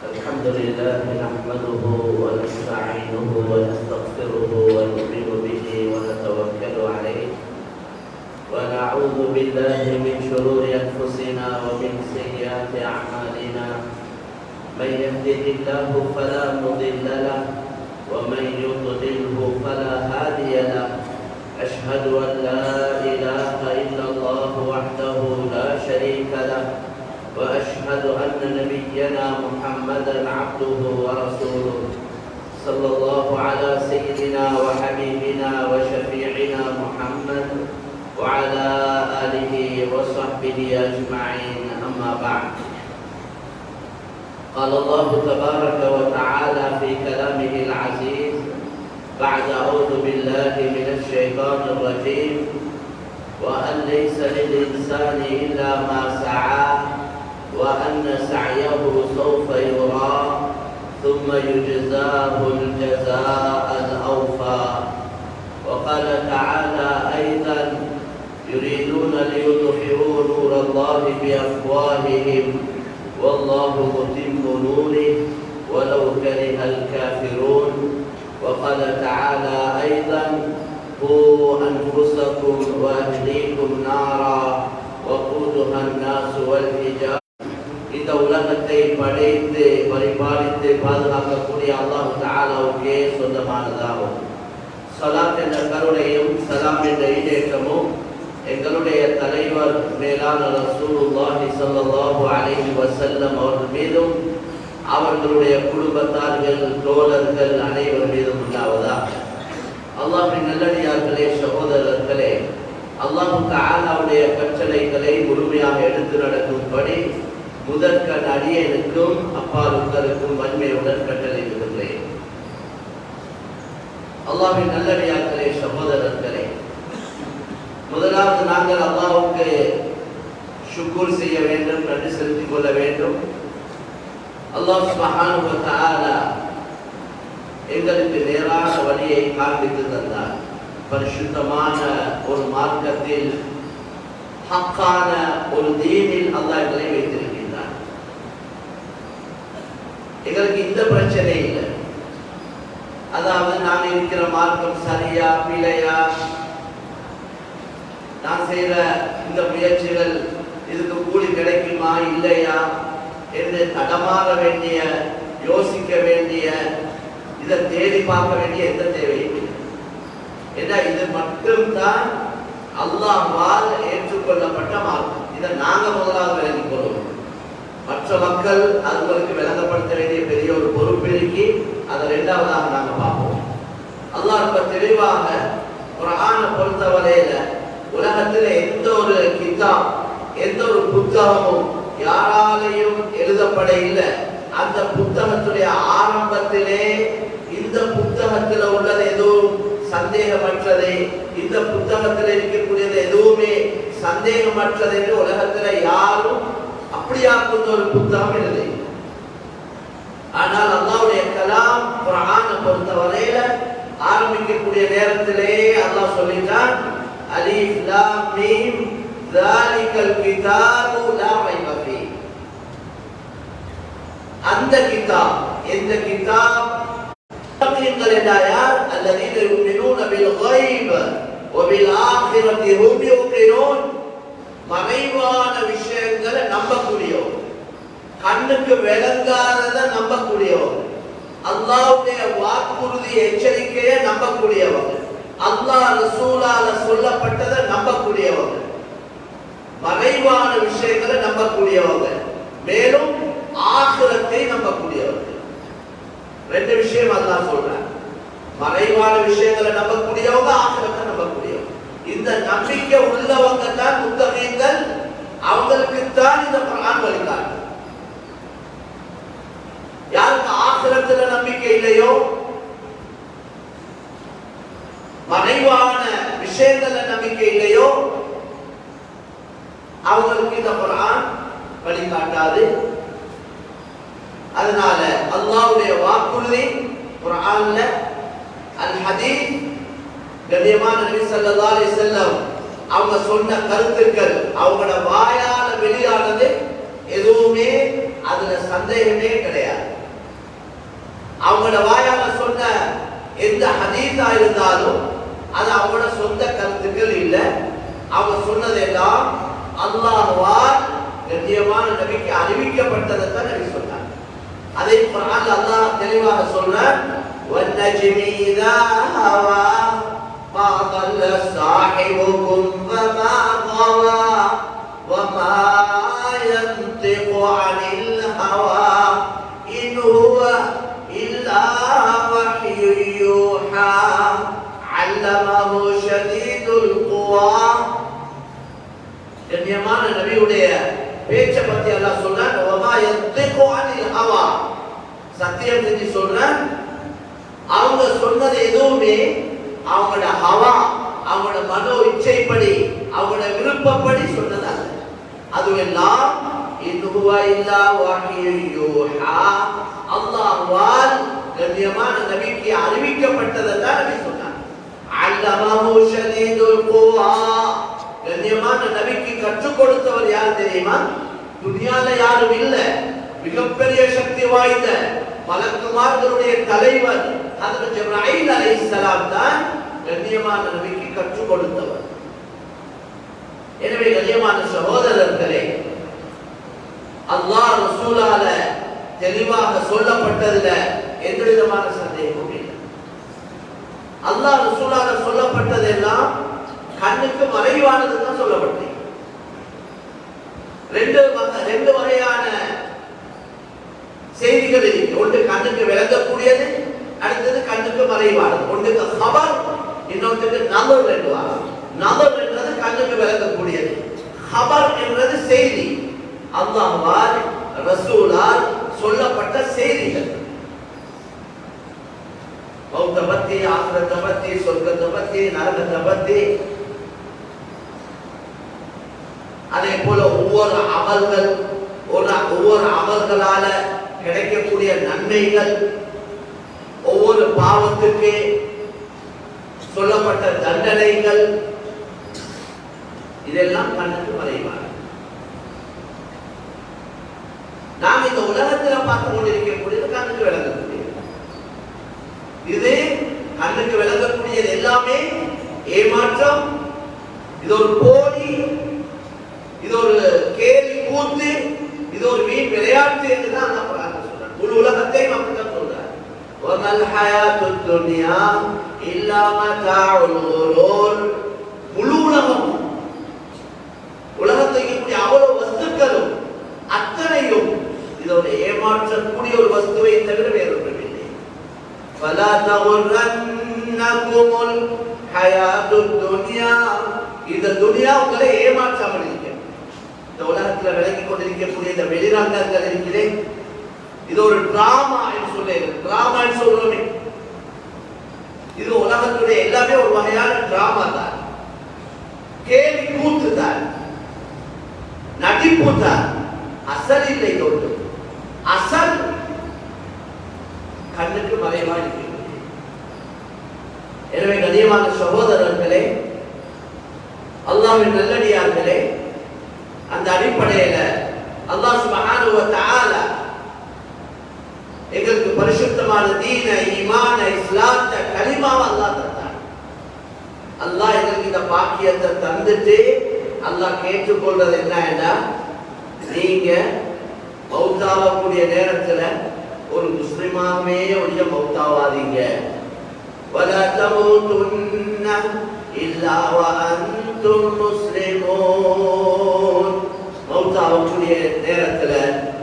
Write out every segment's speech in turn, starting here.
الحمد لله نحمده ونستعينه ونستغفره ونؤمن به ونتوكل عليه ونعوذ بالله من شرور أنفسنا ومن سيئات أعمالنا من يهده الله فلا مضل له ومن يضلله فلا هادي له أشهد أن لا إله إلا الله وحده لا شريك له وأشهد أن نبينا محمدا عبده ورسوله صلى الله على سيدنا وحبيبنا وشفيعنا محمد وعلى آله وصحبه أجمعين أما بعد قال الله تبارك وتعالى في كلامه العزيز بعد أعوذ بالله من الشيطان الرجيم وأن ليس للإنسان إلا ما سعى وأن سعيه سوف يرى ثم يجزاه الجزاء الأوفى وقال تعالى أيضا يريدون ليطفئوا نور الله بأفواههم والله متم نوره ولو كره الكافرون وقال تعالى أيضا قوا أنفسكم وأهليكم نارا وقودها الناس والحجارة இந்த உலகத்தை படைத்து பரிபாலித்து பாதுகாக்கக்கூடிய அல்லாஹ் தஆலாவுக்கே சொந்தமானதாகும். ஸலாத் என்ற கருணையும் சலாம் என்ற ஈடேற்றமும் எங்களுடைய தலைவர் மேலான ரசூலுல்லாஹி ஸல்லல்லாஹு அலைஹி வஸல்லம் அவர்கள் மீதும் அவர்களுடைய குடும்பத்தார்கள் தோழர்கள் அனைவர் மீதும் உண்டாவதாக. அல்லாஹ்வின் நல்லடியார்களே, சகோதரர்களே, அல்லாஹ் தஆலாவுடைய கட்டளைகளை முழுமையாக எடுத்து நடக்கும்படி முதற்கண் அடியேனுக்கும் அப்பாலுக்கும் வன்மையுடன் கட்டளையிடுகிறேன். அல்லாஹ்வின் நல்லடியார்களே, சகோதரர்களே, முதலாவது நாங்கள் அல்லாஹ்வுக்கு ஷுக்ர் செய்ய வேண்டும், நன்றி செலுத்திக் கொள்ள வேண்டும். அல்லாஹ் சுப்ஹானஹு வ தஆலா எங்களுக்கு நேரான வழியை காண்பித்து தந்தார். பரிசுத்தமான ஒரு மார்க்கத்தில், ஹக்கான ஒரு தீனில் அல்லாஹ் எங்களை வைத்திருக்கிறார். எங்களுக்கு இந்த பிரச்சனை இல்லை. அதாவது நான் இருக்கிற மார்க்கம் சரியா பிழையா, நான் செய்யற இந்த முயற்சிகள் இதுக்கு கூலி கிடைக்குமா இல்லையா என்று தடமாற வேண்டிய, யோசிக்க வேண்டிய, இதை தேடி பார்க்க வேண்டிய எந்த தேவையும் இல்லை. ஏன்னா இது மட்டும்தான் அல்லாஹ்வால் ஏற்றுக்கொள்ளப்பட்ட மார்க்கம். இதை நாங்க முதலாவது விளங்கிக் கொள்வோம். மற்ற மக்கள் அவர்களுக்கு விளங்கப்படுத்த வேண்டிய பெரிய ஒரு பொறுப்பு இருக்கி அதை இரண்டாவதாக நாங்க பார்ப்போம். அல்லாஹ் இப்ப தெளிவாக குர்ஆனை பொறுத்தவரையில உலகத்தில் எந்த ஒரு கிதாப், எந்த ஒரு புத்தகமும் யாராலையும் எழுதப்பட இல்லை. அந்த புத்தகத்துடைய ஆரம்பத்திலே இந்த புத்தகத்தில் உள்ளது எதுவும் சந்தேகமற்றது, இந்த புத்தகத்தில் இருக்கக்கூடியது எதுவுமே சந்தேகமற்றது என்று உலகத்தில் யாரும் அப்படியாக்குள்ள ஒரு புத்தகம் எழுதி. ஆனால் அல்லாஹ்வுடைய கலாம் குர்ஆனை பொறுத்தவரையில ஆரம்பிக்கக்கூடிய நேரத்திலே அல்லாஹ் சொல்லிட்டான், அலிஃப் லாம் மீம் ذَلِكَல் கிதாபு லா ரைப ஃபீஹ். அந்த கிதாப், எந்த கிதாப்? முத்தகீன்கள் என்றால் அல்லதீன யுமினூன பில் கைப் வ பில் ஆখিরাতি ஹும் யூகினூன். மறைவான விஷயங்களை நம்பக்கூடியவர், கண்ணுக்கு விளங்காததை நம்பக்கூடியவர், அல்லாஹ்வுடைய வாக்குறுதி எச்சரிக்கையை நம்பக்கூடியவர், அல்லாஹ் ரசூலால சொல்லப்பட்டதை நம்பக்கூடியவங்க, மறைவான விஷயங்களை நம்பக்கூடியவங்க, மேலும் ஆகிரத்தை நம்பக்கூடியவங்க. ரெண்டு விஷயம் அல்லாஹ் சொல்றார். மறைவான விஷயங்களை நம்பக்கூடியவங்க, ஆகிரத்தை நம்பக்கூடியவங்க. இந்த நம்பிக்கை உள்ளவங்க தான் முத்தகீன்கள். அவங்களுக்கு தான் இந்த குர்ஆன் வழிகாட்டு. யாருக்கு ஆகிரத்துல நம்பிக்கை இல்லையோ, மறைவான விஷயங்கள்ல நம்பிக்கை இல்லையோ, அவங்களுக்கு இந்த குர்ஆன் வழிகாட்டாது. அதனால அல்லாஹ்வுடைய வாக்குறுதி குர்ஆன்ல, அல் ஹதீஸ் கண்ணியமான நபி ஸல்லல்லாஹு அலைஹி வஸல்லம் அவங்க சொன்ன கருத்துக்கள் அவங்களோட வாயால வெளியானது எதுவுமே அதுல சந்தேகமே கிடையாது. அவங்களோட வாயால சொன்ன எந்த ஹதீஸா இருந்தாலும் அது அவங்களோட சொந்த கருத்துக்கள் இல்லை. அவங்க சொன்னதெல்லாம் அல்லாஹ்வால் கண்ணியமான நபிக்கு அறிவிக்கப்பட்டதை தான் நபி சொன்னார். அதை குர்ஆன்ல அல்லாஹ் தெளிவாக சொல்றார், வன்னஜ்மி இதா ஹவா மா ضل صاحبكم وما غوى وما ينطق عن الهوى إن هو إلا وحي يوحى علمه شديد القوى. கண்ணியமான நபியுடைய பேச்சை பத்தி அல்லாஹ் சொல்றான், வமா யன்திகு அனில் ஹவா, சத்தியம் செஞ்சு சொல்றான், அவங்க சொன்னது எதுவுமே அவங்களோட ஹவா, அவங்களோட மனோ இச்சைப்படி, அவங்களோட விருப்பப்படி சொன்னதல்ல. அதுவெல்லாம் இன்னுவா இல்லா வஹ்யு யூஹா, அல்லாஹ்வால் கண்ணியமான நபிக்கு அறிவிக்கப்பட்டதை தான் நபி சொன்னார். அல்லமஹு ஷதீதுல் குவா, கண்ணியமான நபிக்கு கற்றுக் கொடுத்தவர் யார் தெரியுமா? துனியால யாரும் இல்ல, மிகப்பெரிய சக்தி வாய்ந்த மலக்குமார்களுடைய தலைவர் ஹஜ்ரத் ஜிப்ரீல் அலைஹிஸ்ஸலாம் தான் கண்ணியமான நபிக்கு கற்றுக் கொடுத்தவர். எனவே கண்ணியமான சகோதரர்களே, அல்லாஹ் ரசூலால தெளிவாக சொல்லப்பட்டதுல எந்த விதமான சந்தேகமும் இல்லை. அல்லாஹ் ரசூலால சொல்லப்பட்டதெல்லாம் கண்ணுக்கு மறைவானது தான் சொல்லப்பட்டது. ரெண்டு வகையான செய்திகள் இருக்கு. ஒன்று கண்ணுக்கு விளங்கக்கூடியது, அடுத்தது கண்ணுக்கு மறைவானது. ஒன்றுக்கு ஹபர், இன்னொன்றுக்கு நபர் என்றுவாங்க. நபர் என்றது கண்ணுக்கு விளங்கக்கூடியது, ஹபர் என்றது செய்தி, அல்லாஹ்வால் ரசூலால் சொல்லப்பட்ட செய்திகள். மௌத்தை பத்தி, ஆகிரத்தை பத்தி, சொர்க்கத்தை பத்தி, நரகத்தை பத்தி, அதே போல ஒவ்வொரு அமல்களால கிடைக்கக்கூடிய நன்மைகள், ஒவ்வொரு பாவத்துக்கு சொல்லப்பட்ட தண்டனைகள், இதெல்லாம் கண்ணுக்கு மறைவாக. நாம் இந்த உலகத்தில் பார்த்து கொண்டிருக்கக்கூடியது கண்ணுக்கு விளங்கக்கூடியது. இது கண்ணுக்கு விளங்கக்கூடியது எல்லாமே ஏமாற்றம், இது ஒரு போலி, இது ஒரு கேலி கூத்து, இது ஒரு வீண் விளையாட்டு என்றுதான் அந்த குர்ஆன் சொல்றார். முழு உலகத்தையும் அப்படித்தான் சொல்றார். வமல் ஹயாத்துத் துன்யா இல்லா மதாஉல் குரூர். முழு உலகத்தை இப்படி அவ்வளவு வஸ்துக்களும் அத்தனையும் இதோட ஏமாற்றக்கூடிய ஒரு வஸ்துவை தவிர வேறொன்றுமில்லை. ஃபலா தகுர்ரன்னகுமுல் ஹயாத்துத் துன்யா. இந்த துனியா உங்களை ஏமாற்றாமல் இருக்க. இந்த உலகத்தில் விளங்கி கொண்டிருக்கக்கூடிய இந்த வெளிரங்கங்கள் இருக்கிறேன், இது ஒரு டிராமா என்று சொல்லுங்க. டிராமா சொல்றோமே, இது உலகத்துடைய எல்லாமே ஒரு வகையான டிராமா தான், கேலி கூத்து தான், நடிப்பு தான். அசல் இல்லை. ஒன்று அசல் கண்ணுக்கு மறைவா இருக்கிறது. எனவே கண்ணியமான சகோதரர்களே, அல்லாஹ்வின் நல்லடியார்களே, அந்த அடிப்படையில அல்லாஹ் சுப்ஹானஹு வ தஆலா எங்களுக்கு பரிசுத்தமான தீன, ஈமான, இஸ்லாத்த கலிமாவை அல்லாஹ் தந்தார். அல்லாஹ் எங்களுக்கு இந்த பாக்கியத்தை தந்துட்டு அல்லாஹ் கேட்டுக்கொள்றது என்னன்னா, நீங்க மௌத்தாவக்கூடிய நேரத்துல ஒரு முஸ்லிமாவே ஒழிய மௌத்தாவாதீங்க. வலா தமூதுன்ன இல்லா வ அன்தும் முஸ்லிமூன். மௌத்தாவக்கூடிய நேரத்துல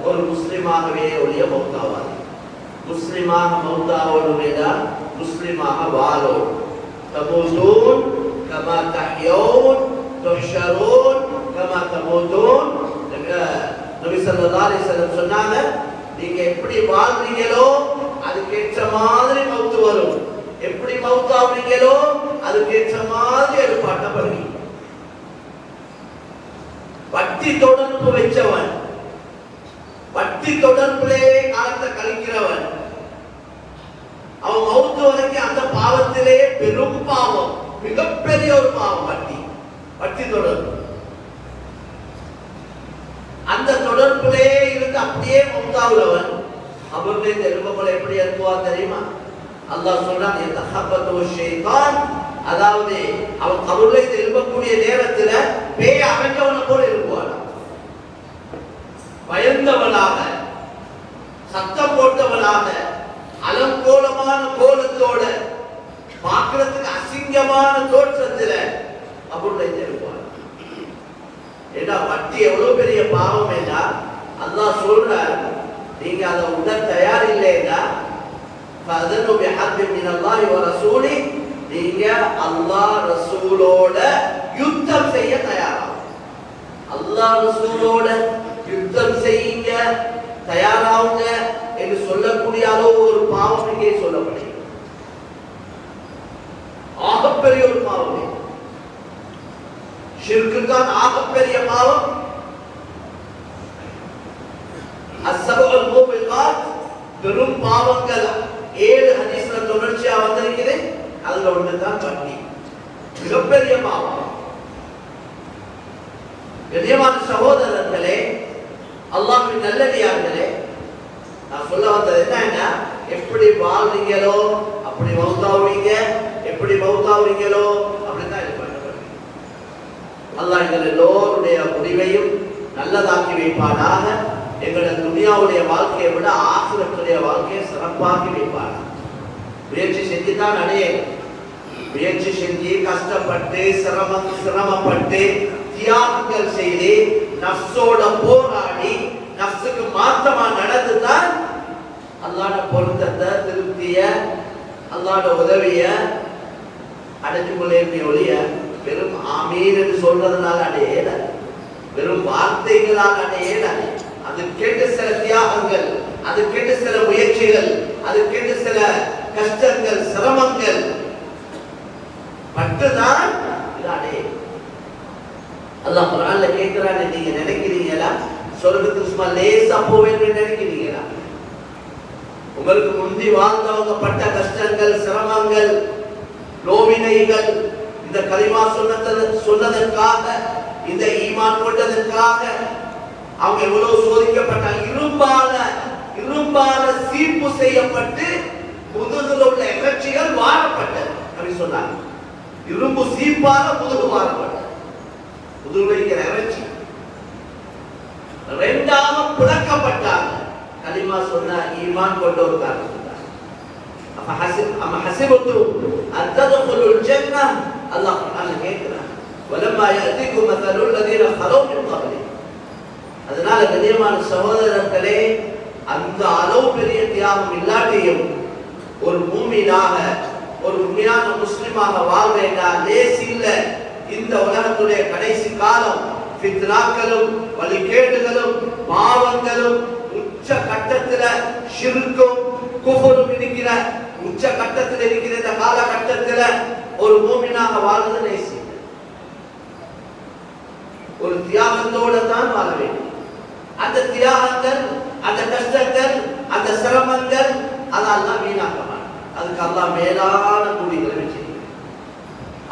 ஒரு முஸ்லிமாகவே ஒழிய மௌத்தாவாதீங்க. முஸ்லிமாக மௌத்தாவோடுமேடா, முஸ்லிமாக வாழோம். தமூதுன் கமா தஹ்யௌன் துஹ்ஷரூன் கமா தமூதுன். நபி ஸல்லல்லாஹு அலைஹி வஸல்லம் சொன்னாங்க, நீங்க எப்படி வாழ்றீங்களோ அதுக்கேற்ற மாதிரி மௌத்து வரும், எப்படி மௌத்தாவீங்களோ அதுக்கேற்ற மாதிரி எழுப்பாட்டப்படுவீங்க. பக்தி தொடர்பு வச்சவன், பக்தி தொடர்பிலே காலத்தை கழிக்கிறவன், அவன் மௌத்து வரைக்கும் அந்த பாவத்திலே பெரும் பாவம், மிகப்பெரிய ஒரு பாவம் பக்தி தொடர்பு. அந்த தொடர்பிலே கபூர்ல எழும்ப போல எப்படி எழுப்புவான் தெரியுமா? அல்லாஹ் சொல்றான் யதஹப்பது ஷைத்தான், அதாவது அவன் கபூர்ல எழும்பக்கூடிய நேரத்துல பேய் அகற்றவனை போல எழுப்புவான். பயந்தவனாக, சத்தம் போட்டவனாக, அலங்கோலமான கோலத்தோட, பார்க்கிறதுக்கு அசிங்கமான தோற்றத்துல கபூர்ல எழுப்புவான். ஏன்னா வட்டி எவ்வளவு பெரிய பாவம் என்றா அல்லாஹ் சொல்றார், நீங்க அதை உட தயார் இல்லைன்னா ஃபஅதனு பிஹர்பி மினல்லாஹி வ ரசூலி, நீங்க அல்லாஹ் ரசூலோட யுத்தம் செய்ய தயாராகும். அல்லாஹ் ரசூலோட யுத்தம் செய்யுங்க, தயாராகுங்க என்று சொல்லக்கூடிய அளவு ஒரு பாவம் இங்கே சொல்லப்படுகிறது. ஆகப்பெரிய ஒரு பாவம், ஷிர்க்கு தான் ஆகப்பெரிய பாவம். அஸ்ஸபுல் மூபிகாத், பெரும் பாவங்கள் 7 ஹதீஸ்ல தொடர்ச்சியா வந்திருக்குது. அதுல ஒன்றுதான் வட்டி, மிகப்பெரிய பாவம். கண்ணியமான சகோதரர்களே, அல்லாஹ்வின் நல்லடியார்களே, நான் சொல்ல வந்தது என்னன்னா, எப்படி வாழ்றீங்களோ அப்படி மௌத்தாவீங்க, எப்படி மௌத்தாவீங்களோ அப்படிதான் இது பண்ணப்படுது. அல்லாஹ் எங்கள் எல்லோருடைய முடிவையும் நல்லதாக்கி வைப்பானாக. எங்களோட துனியாவுடைய வாழ்க்கையை விட ஆகிரத்துடைய வாழ்க்கையை சிறப்பாக்கி வைப்பானாக. முயற்சி செஞ்சுதான் அடையணும். முயற்சி செஞ்சு கஷ்டப்பட்டு சிரமப்பட்டு தியாகங்கள் செய்து நஃப்ஸோட போராடி நஃப்ஸுக்கு மாற்றமா நடந்துதான் அல்லாஹ்வோட பொருத்தத்தை, திருப்திய, அல்லாஹ்வோட உதவிய அடைஞ்சு கொள்ளே ஒழிய வெறும் ஆமீன் என்று சொல்றதுனால அடையல, வெறும் வார்த்தைகளால் அடையல. அது கேட்டு சில தியாகங்கள், அது கேட்டு சில முயற்சிகள், அது கேட்டு சில கஷ்டங்கள், சிரமங்கள் பட்டுதான் இது அடையும். அல்லாஹ் குர்ஆன்ல கேட்கிறானே, நீங்க நினைக்கிறீங்களா சொர்க்கத்துக்கு சும்மா லேசா போவேன்னு நினைக்கிறீங்களா? உங்களுக்கு முந்தி வாழ்ந்தவங்க பட்ட கஷ்டங்கள், சிரமங்கள், நோவினைகள், இந்த கலிமா சொன்னதற்காக, இந்த ஈமான் கொண்டதற்காக அவங்க எவ்வளவு சோதிக்கப்பட்டாங்க. இரும்பால சீப்பு செய்யப்பட்டு முதுகில் உள்ள இறைச்சிகள் வாரப்பட்டது அப்படி சொன்னாங்க. இரும்பு சீப்பால முதுகு வாரப்பட்டது, முதுகுல இருக்கிற இறைச்சி ரெண்டாக பிளக்கப்பட்டாங்க. கலிமா சொன்ன ஈமான் கொண்ட ஒரு காரணம் சொன்னாங்க. அப்ப ஹஸிபத்து அன் தத்குலுல் ஜன்னah, அல்லாஹ் குர்ஆன்ல கேக்குறான், வலம்மா யஅதிகும் மஸலுல் லதீன ஹலௌ மின் கப்லி. அதனால கண்ணியமான சகோதரர்களே, அந்த அளவு பெரிய தியாகம் இல்லாட்டியும் ஒரு மூமினாக, ஒரு உண்மையான முஸ்லிமாக வாழ்வேண்டா லேசி இல்ல. இந்த உலகத்துடைய கடைசி காலம் ஃபித்னாக்களும் வழிகேடுகளும் பாவங்களும் உச்ச கட்டத்துல, ஷிர்க்கும் குஃபரும் இருக்கிற உச்ச கட்டத்தில் இருக்கிற இந்த காலகட்டத்துல ஒரு மூமினாக வாழ்வது லேசி. ஒரு தியாகத்தோட தான் வாழ வேண்டும். அந்த தியாகங்கள், அந்த கஷ்டங்கள், அந்த சிரமங்கள் அதெல்லாம் வீணாக்க மாட்டான். அதுக்கு அல்லாஹ் மேலான கூலிகளை வச்சிருக்க,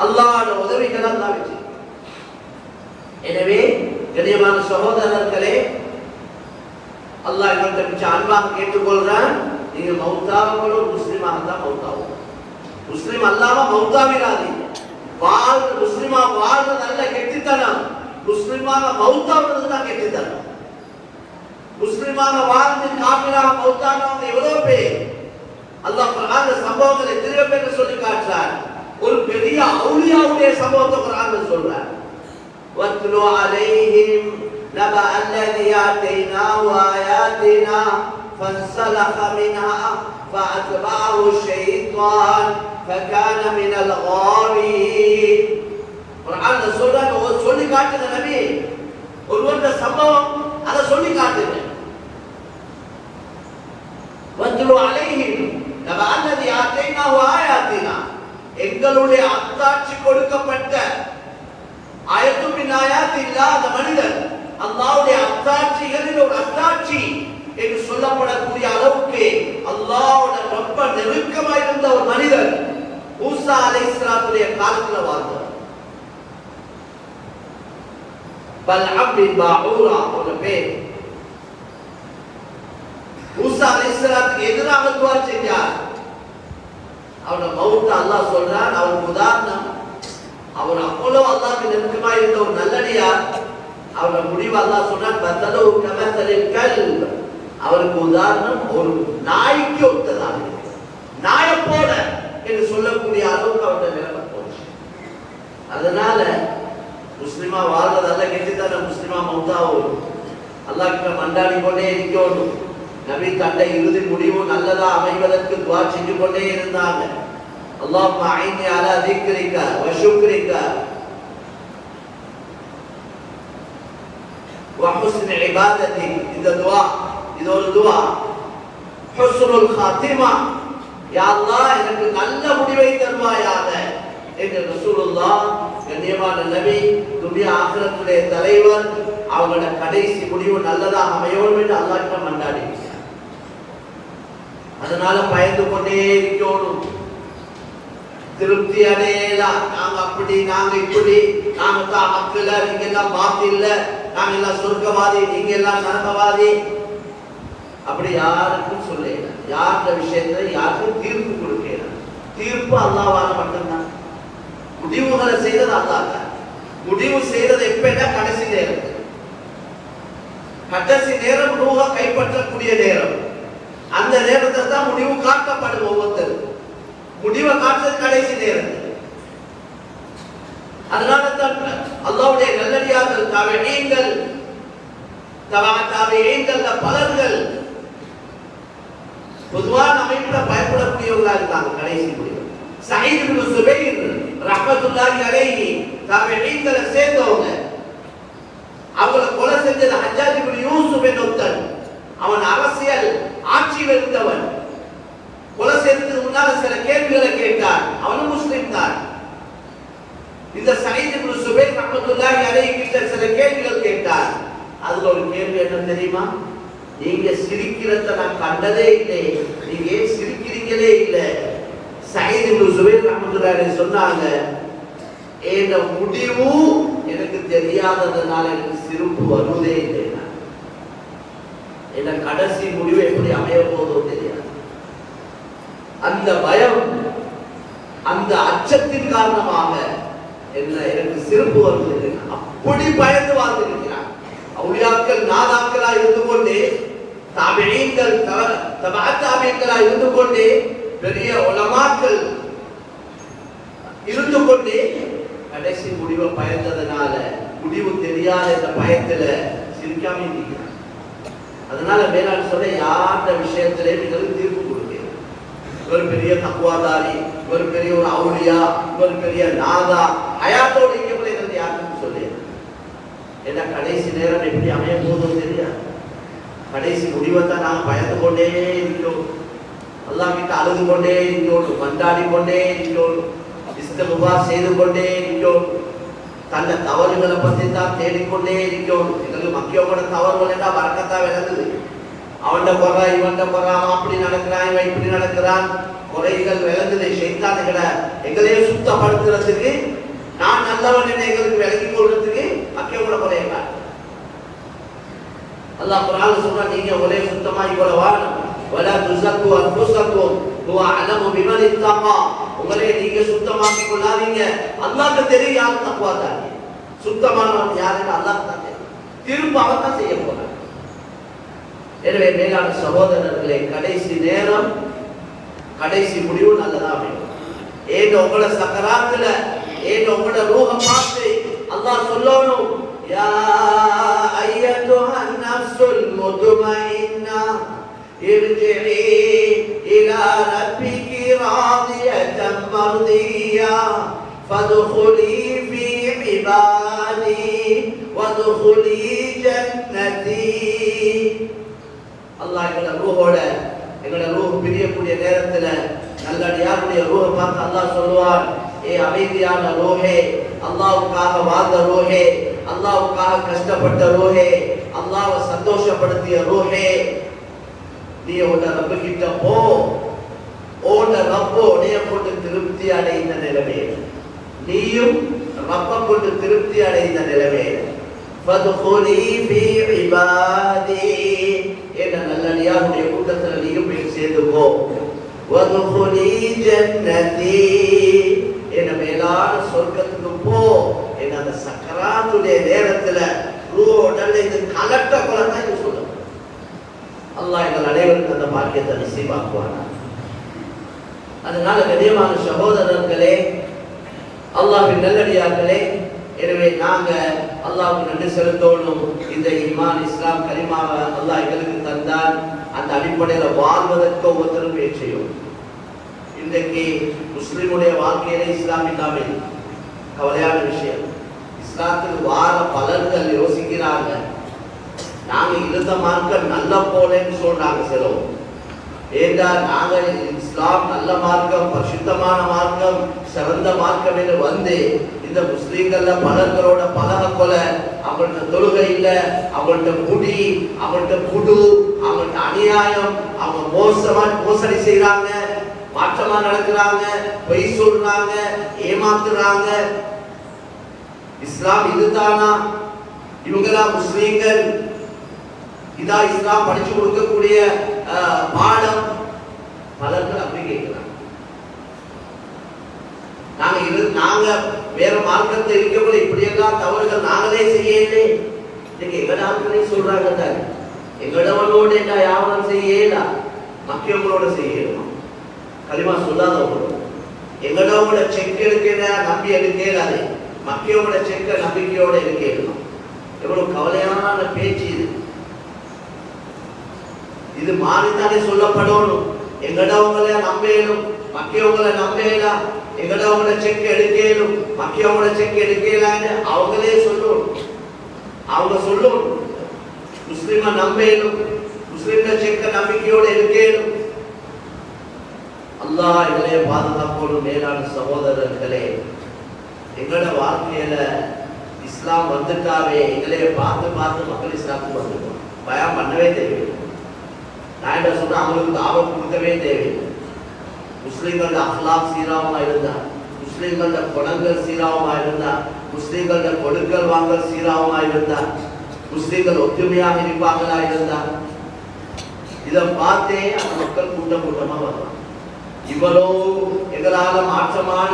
அல்லாஹ்வோட உதவிகளை அல்லாஹ் வச்சிருக்க. எனவே கண்ணியமான சகோதரர்களே, அல்லாஹ் எங்கள்கிட்ட மிச்ச அன்பாக கேட்டுக்கொள்றான், நீங்க மௌத்தாவங்களும் முஸ்லிமாக தான் மௌத்தாவும். முஸ்லிம் அல்லாம மௌத்தாவிடாதீங்க. முஸ்லிமா வாழ்றது நல்ல கெட்டித்தனம், முஸ்லிமாக மௌத்தாவது தான் கெட்டித்தனம். முஸ்லிமாக வாழ்ந்து காபிராக மௌத்தானவங்க எவ்வளவு பேர் அல்லாஹ் குர்ஆன்ல சம்பவங்களை எத்தனை பேர் சொல்லி காட்டுறார். ஒரு பெரிய அவுலியாவுடைய சம்பவத்தை குர்ஆன்ல சொல்றார். வத்லு அலைஹிம் நபஅ அல்லதி ஆதைனாஹு ஆயாத்தினா ஃபன்ஸலக மின்ஹா ஃபஅத்பஅஹு ஷைத்தான் ஃபகான மினல் காவீன். குர்ஆன்ல சொல்றாங்க, சொல்லி காட்டுங்க நபி, ஒருவருடைய சம்பவம் அதை சொல்லி காட்டுங்க. வத்லு அலைஹிம் நபஅ அல்லதி ஆதைனாஹு ஆயாத்தினா, எங்களுடைய அத்தாட்சி கொடுக்கப்பட்ட ஆயத்து மின் ஆயாத்தில்லா, அந்த மனிதன் அல்லாஹ்வுடைய அத்தாட்சிகளில் ஒரு அத்தாட்சி என்று சொல்லப்படக்கூடிய அளவுக்கு அல்லாஹ்வோட ரொம்ப நெருக்கமாக இருந்த ஒரு மனிதன் மூசா அலைஹிஸ்ஸலாத்துடைய காலத்துல வாழ்ந்தார். பல்அம் பின் பாஊரா ஒரு பேர். மூசா அலைஹிஸ்ஸலாத்துக்கு எதிராக துஆ செஞ்சார். அவன மௌத் அல்லாஹ் சொல்றான். அவருக்கு உதாரணம், அவர் அவ்வளவு அல்லாஹ்க்கு நெருக்கமா இருந்த ஒரு நல்லடியார். அவரோட முடிவு அல்லாஹ் சொல்றான், பத்தலு கமஸலில் கல்ப். அவருக்கு உதாரணம் ஒரு நாய்க்கு ஒத்ததாக, நாயை போல என்று சொல்லக்கூடிய அளவுக்கு அவருடைய நிலைமை போச்சு. அதனால முஸ்லிமா வாழ்றதல்ல, கெட்டுத்தான முஸ்லிமா மௌத்தாவும் அல்லாஹ் கிட்ட மண்டாடி கொண்டே இருக்கணும். நபி தந்த இறுதி முடிவு நல்லதா அமைவதற்கு துஆ செஞ்சு கொண்டே இருந்தாங்க. அல்லாஹும்ம அஇன்னி அலா திக்ரிக வ ஷுக்ரிக வ ஹுஸ்னி இபாதத்திக். இந்த துஆ இது ஒரு துஆ. ஹுஸ்னுல் காத்திமா, யா அல்லாஹ் எனக்கு நல்ல முடிவை தருவாயாக என்று ரசூலுல்லாஹ் கண்ணியமான நபி, துனியா ஆகிரத்துடைய தலைவர், அவங்களோட கடைசி முடிவு நல்லதாக அமையணும் என்று அல்லாஹ் கிட்ட மண்டாடி. அதனால பயந்து கொண்டே இருக்கணும். திருப்தி அடையலாம். நாங்க அப்படி, நாங்க இப்படி, நாங்க தான் மக்கள், நீங்க எல்லாம் பாத்தில்ல, நாங்க எல்லாம் சொர்க்கவாதி, நீங்க எல்லாம் நரகவாதி, அப்படி யாருக்கும் சொல்லல. யாருடைய விஷயத்துல யாருக்கும் தீர்ப்பு கொடுக்கல. தீர்ப்பு அல்லாஹ்வால மட்டும்தான். முடிவுகளை செய்தது அல்லாஹ் தான். முடிவு செய்தது எப்பன்னா கடைசி நேரம். கடைசி நேரம் ரூஹ கைப்பற்றக்கூடிய நேரம். அந்த நேரத்தில் தான் முடிவு காட்டப்படும். ஒவ்வொருத்தரும் முடிவை காட்டுறது கடைசி நேரம். அதனால தான் அல்லாஹ்வுடைய நல்லடியார்கள், தாபிஈன்கள், தாபிஈன்கள் பலர்கள் பொதுவான அமைப்புல பயப்படக்கூடியவங்களா இருக்காங்க. கடைசி முடிவு சயீத் இப்னு சுபைர் ரஹ்மத்துல்லாஹி அலைஹி தாபிஈன்களை சேர்ந்தவங்க. அவங்களை கொலை செஞ்சது ஹஜ்ஜாஜ் இப்னு யூசுப் என்பவன். அவன் அரசியல் ஆட்சியில் இருந்தவன். கொலை செய்யறதுக்கு முன்னால சில கேள்விகளை கேட்டான். அவனும் முஸ்லிம் தான். இந்த சயீத் இப்னு சுபைர் ரஹ்மத்துல்லாஹி அலைஹி கிட்ட சில கேள்விகள் கேட்டான். அதுல ஒரு கேள்வி என்ன தெரியுமா? நீங்க சிரிக்கிறத நான் கண்டதே இல்லை, நீங்க ஏன் சிரிக்கிறீங்களே இல்லை. சயீத் இப்னு சுபைர் ரஹ்மத்துல்லாஹி அலைஹி சொன்னாங்க, இந்த முடிவு எனக்கு தெரியாததுனால எனக்கு சிரிப்பு வருவதே இல்லை. என்ன கடைசி முடிவு எப்படி அமைய போதோ தெரியாது. அந்த பயம், அந்த அச்சத்தின் காரணமாக என்ன எனக்கு சிரிப்பு வருவது. அப்படி பயந்து வாழ்ந்திருக்கிறார். அவுலியாக்கள் நாதாக்களா இருந்து கொண்டே, தாபிஈன்கள் தபஅ தாபிஈன்களா இருந்து கொண்டே, பெரிய உலமாக்கள் இருந்து கொண்டே கடைசி முடிவை பயந்ததுனால, முடிவு தெரியாத இந்த பயத்துல சிரிக்காம இருக்கிறார். அதனால மேலாண் சொல்ல, யார்ட விஷயத்திலே நீங்கள் தீர்ப்பு கொடுக்கிறீங்க. ஒரு பெரிய தக்வாதாரி, ஒரு பெரிய ஒரு அவுலியா, ஒரு பெரிய நாதா, ஹயாத்தோடு இங்கே இருந்து யாருக்கும் சொல்லு. ஏன்னா கடைசி நேரம் எப்படி அமைய போதும் தெரியாது. கடைசி முடிவை தான் நாங்கள் பயந்து கொண்டே இருக்கிறோம். அல்லாஹ் கிட்ட அழுது கொண்டே இருக்கிறோம், மண்டாடி கொண்டே இருக்கிறோம், இஸ்திக்ஃபார் செய்து கொண்டே இருக்கிறோம், தன்ன தவறுகளை பற்றி தான் தேடிக்கொண்டே இருக்கிறோம். எங்களுக்கு மக்கியோட தவறுகள் எல்லாம் வரக்கத்தா விளங்குது. அவன்ட குறை, இவன்ட குறை, அவன் அப்படி நடக்கிறான், இவன் இப்படி நடக்கிறான், குறைகள் விளங்குது. ஷைத்தானுகளை எங்களையே சுத்தப்படுத்துறதுக்கு, நான் நல்லவன் என்ன எங்களுக்கு விளங்கி கொள்றதுக்கு மக்கியோட குறைய அல்லாஹ் குர்ஆன்ல சொல்றான், நீங்க ஒரே சுத்தமா இவ்வளவு வாழணும். வலா துஸக்கு அன்ஃபுஸக்கும் ஹுவ அலமு பிமன் இத்தகா. உங்களே நீங்க சுத்தமாக்கிக் கொள்ளாதீங்க, அல்லாஹ்க்கு தெரியும் யார் தக்வாதாரி, சுத்தமானவன் யாருன்னு அல்லாஹ்க்கு தான் தெரியும். திரும்ப அவன் தான் செய்ய போறான். எனவே மேலான சகோதரர்களே, கடைசி நேரம், கடைசி முடிவு நல்லதா அமையும். ஏன் உங்களோட சக்கராத்துல, ஏன் உங்களோட ரூஹ பார்த்து அல்லாஹ் சொல்லணும், யா அய்யதுஹன் நஃப்ஸுல் முத்மஇன்னா இர்ஜிஇ இலா ரப்பிகி ராதியதன் மர்தியா ஃபதுகுலி ஃபீ இபாதி வதுகுலி ஜன்னதி. அல்லாஹ் எங்களோட ரூஹோட, எங்களோட ரூஹ் பிரியக்கூடிய நேரத்துல நல்லடியாருடைய ரூஹை பார்த்து அல்லாஹ் சொல்லுவார், ஏ அமைதியான ரூஹே, அல்லாஹ்வுக்காக வாழ்ந்த ரூஹே, அல்லாஹ்வுக்காக கஷ்டப்பட்ட ரூஹே, அல்லாஹ்வை சந்தோஷப்படுத்திய ரூஹே, நீ உன்னை ரப்பு கிட்ட போ. உன்னை ரப்பு உடைய கொண்டு திருப்தி அடைந்த நிலைமையில், நீயும் ரப்ப கொண்டு திருப்தி அடைந்த நிலைமையில் ஃபதுகுலி ஃபீ இபாதி, என்ன நல்லடியாருடைய கூட்டத்தில் நீயும் போய் சேர்ந்துக்கோ. வதுகுலி ஜன்னதி, என்ன மேலான சொர்க்கத்துக்கு போ. என்ன அந்த சக்கராத்துடைய நேரத்துல ரூஹ் இது கலட்ட கொலதான் இது சொல்லுங்க. அல்லாஹ் எங்கள் அனைவருக்கு அந்த பாக்கியத்தை நசீபாக்குவானா. அதனால கண்ணியமான சகோதரர்களே, அல்லாஹ்வின் நல்லடியார்களே, எனவே நாங்க அல்லாஹ்வுக்கு நன்றி செலுத்தணும். இந்த ஈமான் இஸ்லாம் கலிமாவை அல்லாஹ் எங்களுக்கு தந்தால் அந்த அடிப்படையில வாழ்வதற்கு ஒவ்வொருத்தரும் முயற்சியும். இன்றைக்கு முஸ்லிமுடைய வாழ்க்கையிலே இஸ்லாம் இல்லாமல் கவலையான விஷயம். இஸ்லாத்துக்கு வார பலர்கள் யோசிக்கிறாங்க, நாங்க இருந்த மார்க்கம் நல்ல போலன்னு சொல்றாங்க சிலர். ஏண்டா நாங்க இஸ்லாம் நல்ல மார்க்கம், பரிசுத்தமான மார்க்கம், சிறந்த மார்க்கம் என்று வந்து இந்த முஸ்லீம்கள்ல பலர்களோட பழக கொல, அவங்கள்ட்ட தொழுகை இல்லை, அவங்கள்ட்ட முடி, அவங்கள்ட்ட குடு, அவங்கள்ட்ட அநியாயம், அவங்க மோசடி செய்யறாங்க, மாற்றமா நடக்கிறாங்க, பொய் சொல்றாங்க, ஏமாத்துறாங்க. இஸ்லாம் இதுதானா? இவங்களா முஸ்லீம்கள்? இதா இஸ்லாம் படிச்சு கொடுக்கக்கூடிய பாடம்? பலர்கள் அப்படி கேட்கிறாங்க. நாங்க வேற மார்க்கத்தை இருக்கக்கூடிய இப்படி எல்லாம் தவறுகள் நாங்களே செய்யலே. இன்னைக்கு எங்கட ஆட்களே சொல்றாங்க தானே, எங்கடவனோட யாவனம் செய்யலா, மக்கியவங்களோட செய்யலாம். களிமா சொல்லாதவங்களோட எங்கடவோட செக் எடுக்க நம்பி எடுக்கலாது, மக்கியவோட செக்க நம்பிக்கையோட இருக்கலாம். எவ்வளவு கவலையான பேச்சு இது. இது மாறித்தானே சொல்லப்படணும். எங்கடவங்களை நம்பேலும், மக்கியவங்களை நம்பேலாம். எங்கடவங்கள செக் எடுக்கலும், மக்கியவங்கள செக் எடுக்கலான்னு அவங்களே சொல்லணும். அவங்க சொல்லணும் முஸ்லிம நம்பேலும், முஸ்லிம்ல செக்க நம்பிக்கையோட இருக்கேனும். அல்லாஹ் எங்களே பாதுகாப்போடும். மேலான சகோதரர்களே, எங்களோட வாழ்க்கையில இஸ்லாம் வந்துட்டாவே எங்களே பார்த்து பார்த்து மக்கள் இஸ்லாமுக்கு வந்துடுவோம். பயம் பண்ணவே தேவையில்லை. நான் என்ன சொல்றேன், அவங்களுக்கு ஆபத்து கொடுக்கவே தேவையில்லை. முஸ்லீம்களோட அஹ்லாக் சீராவமா இருந்தா, முஸ்லீம்களோட குணங்கள் சீராவமா இருந்தா, முஸ்லீம்களோட கொடுக்கல் வாங்கல் சீராவமா இருந்தா, முஸ்லீம்கள் ஒற்றுமையாக இருப்பாங்களா இருந்தா, இதை பார்த்தே அந்த மக்கள் கூட்டம் கூட்டமா வரலாம். இவ்வளோ எங்களால மாற்றமான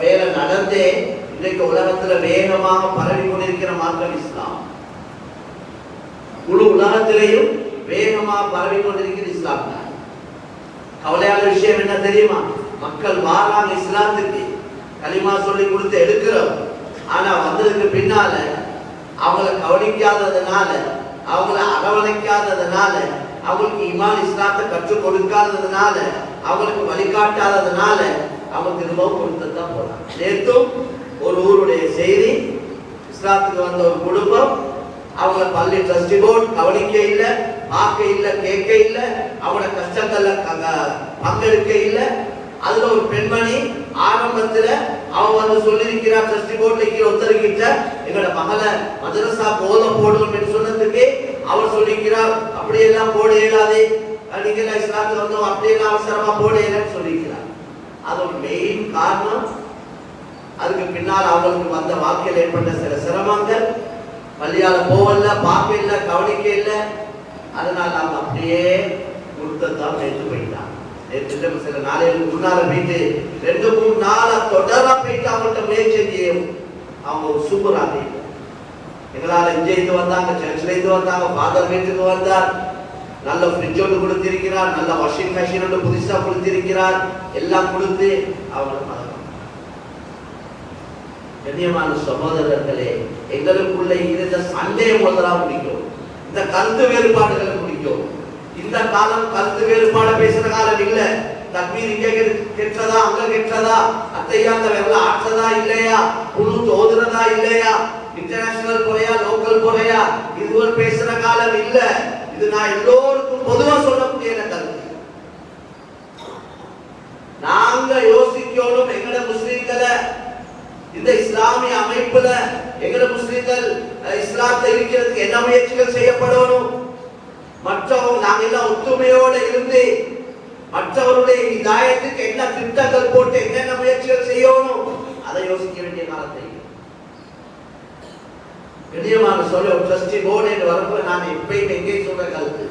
வேலை நடந்தே இன்றைக்கு உலகத்துல வேகமாக பரவி கொண்டிருக்கிற மார்க்கம் இஸ்லாம். முழு உலகத்திலேயும் வேகமாக பரவி கொண்டிருக்கிற இஸ்லாம் தான். கவலையான விஷயம் என்ன தெரியுமா? மக்கள் வாராங்க இஸ்லாத்துக்கு, களிமா சொல்லி கொடுத்து எடுக்கிறோம். ஆனா வந்ததுக்கு பின்னால அவங்களை கவனிக்காததுனால, அவங்களை அரவணைக்காததுனால, அவங்களுக்கு ஈமான் இஸ்லாத்தை கற்றுக் கொடுக்காததுனால, அவங்களுக்கு வழிகாட்டாததுனால அவங்க திரும்பவும் கொடுத்துதான் போறாங்க. நேற்றும் ஒரு ஊருடைய செய்தி, இஸ்லாத்துக்கு வந்த ஒரு குடும்பம், அவங்க பள்ளி ட்ரஸ்டி போர்டு கவனிக்க இல்லை, பார்க்க இல்லை, கேட்க இல்லை, அவங்களோட கஷ்டங்கள்ல பங்கெடுக்க இல்லை. அதுல ஒரு பெண்மணி ஆரம்பத்துல அவன் வந்து சொல்லியிருக்கிறார், ட்ரஸ்டி போர்ட்ல ஒருத்தருக்கிட்ட எங்களோட மகளை மதரசா போத போடணும் என்று சொன்னதுக்கு அவர் சொல்லிக்கிறார், அப்படியெல்லாம் போட இயலாதே, நீங்க இஸ்லாத்துல வந்தோம், அப்படியெல்லாம் அவசரமா போட இயலன்னு சொல்லிக்கிறார். அது ஒரு மெயின் காரணம். அதுக்கு பின்னால் அவங்களுக்கு வந்த வாழ்க்கையில் ஏற்பட்ட சில சிரமங்கள், பள்ளியால போவல்ல, பார்க்க இல்லை, கவனிக்க இல்லை. அதனால அவங்க அப்படியே கொடுத்ததான் நேற்று போயிட்டாங்க. நேற்று சில நாளைக்கு முன்னால போயிட்டு 2-3 நாளா தொடரா போயிட்டு அவங்கள்ட்ட முயற்சி செய்யும். அவங்க ஒரு சூப்பராக எங்களால் இங்கே இது வந்தாங்க, சர்ச்சில் இது வந்தாங்க, ஃபாதர் வீட்டுக்கு வந்தார், நல்ல ஃப்ரிட்ஜ் ஒன்று கொடுத்திருக்கிறார், நல்ல வாஷிங் மெஷின் ஒன்று புதுசாக கொடுத்திருக்கிறார், எல்லாம் கொடுத்து அவங்களை கண்ணியமான சகோதரர்களே, எங்களுக்குள்ள இருந்த சண்டையை முதலா முடிக்கும், இந்த கருத்து வேறுபாடுகளை முடிக்கும். இந்த காலம் கருத்து வேறுபாடு பேசுற காலம் இல்ல. தக்பீர் இங்க கெட்டதா, அங்க கெட்டதா, அத்தையா அந்த வெள்ள ஆற்றதா இல்லையா, குழு ஓதுறதா இல்லையா, இன்டர்நேஷனல் போறையா லோக்கல் போறையா, இது ஒரு பேசுற காலம் இல்ல. இது நான் எல்லோருக்கும் பொதுவா சொல்லக்கூடிய கருத்து. நாங்க யோசிக்கணும், எங்கட முஸ்லிம்களை இந்த இஸ்லாமிய அமைப்புல எங்கட முஸ்லிம்கள் இஸ்லாத்தை இருக்கிறதுக்கு என்ன முயற்சிகள் செய்யப்படணும், மற்றவங்க நாங்க எல்லாம் ஒற்றுமையோட இருந்து மற்றவருடைய ஹிதாயத்துக்கு என்ன திட்டங்கள் போட்டு என்னென்ன முயற்சிகள் செய்யணும், அதை யோசிக்க வேண்டிய காலத்தை. கண்ணியமான சொல்ல ஒரு ட்ரஸ்டி போர்டு என்று வரப்போ நான் எப்பயுமே எங்கே சொல்ற கருத்து,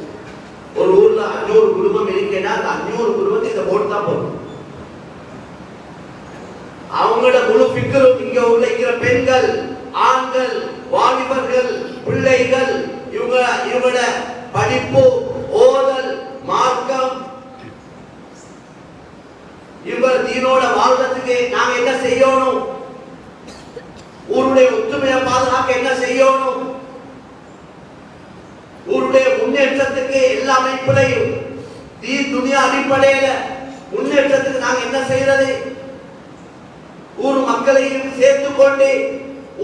ஒரு ஊர்ல 500 குடும்பம் இருக்கேன்னா அந்த 500 குடும்பத்துக்கு இந்த போர்டு தான் போடும். அவங்களோட முழு பிக்கரும் இங்க உள்ள இருக்கிற பெண்கள், ஆண்கள், வாலிபர்கள், பிள்ளைகள், இவங்களோட படிப்பு, ஓதல், மார்க்கம், இவங்க தீனோட வாழ்றதுக்கு நாங்க என்ன செய்யணும், ஊருடைய ஒற்றுமையை பாதுகாக்க என்ன செய்யணும், ஊருடைய முன்னேற்றத்துக்கு எல்லா அமைப்புலையும் தீன் துனியா அடிப்படையில முன்னேற்றத்துக்கு நாங்க என்ன செய்யறது, ஊர் மக்களையும் சேர்த்து கொண்டு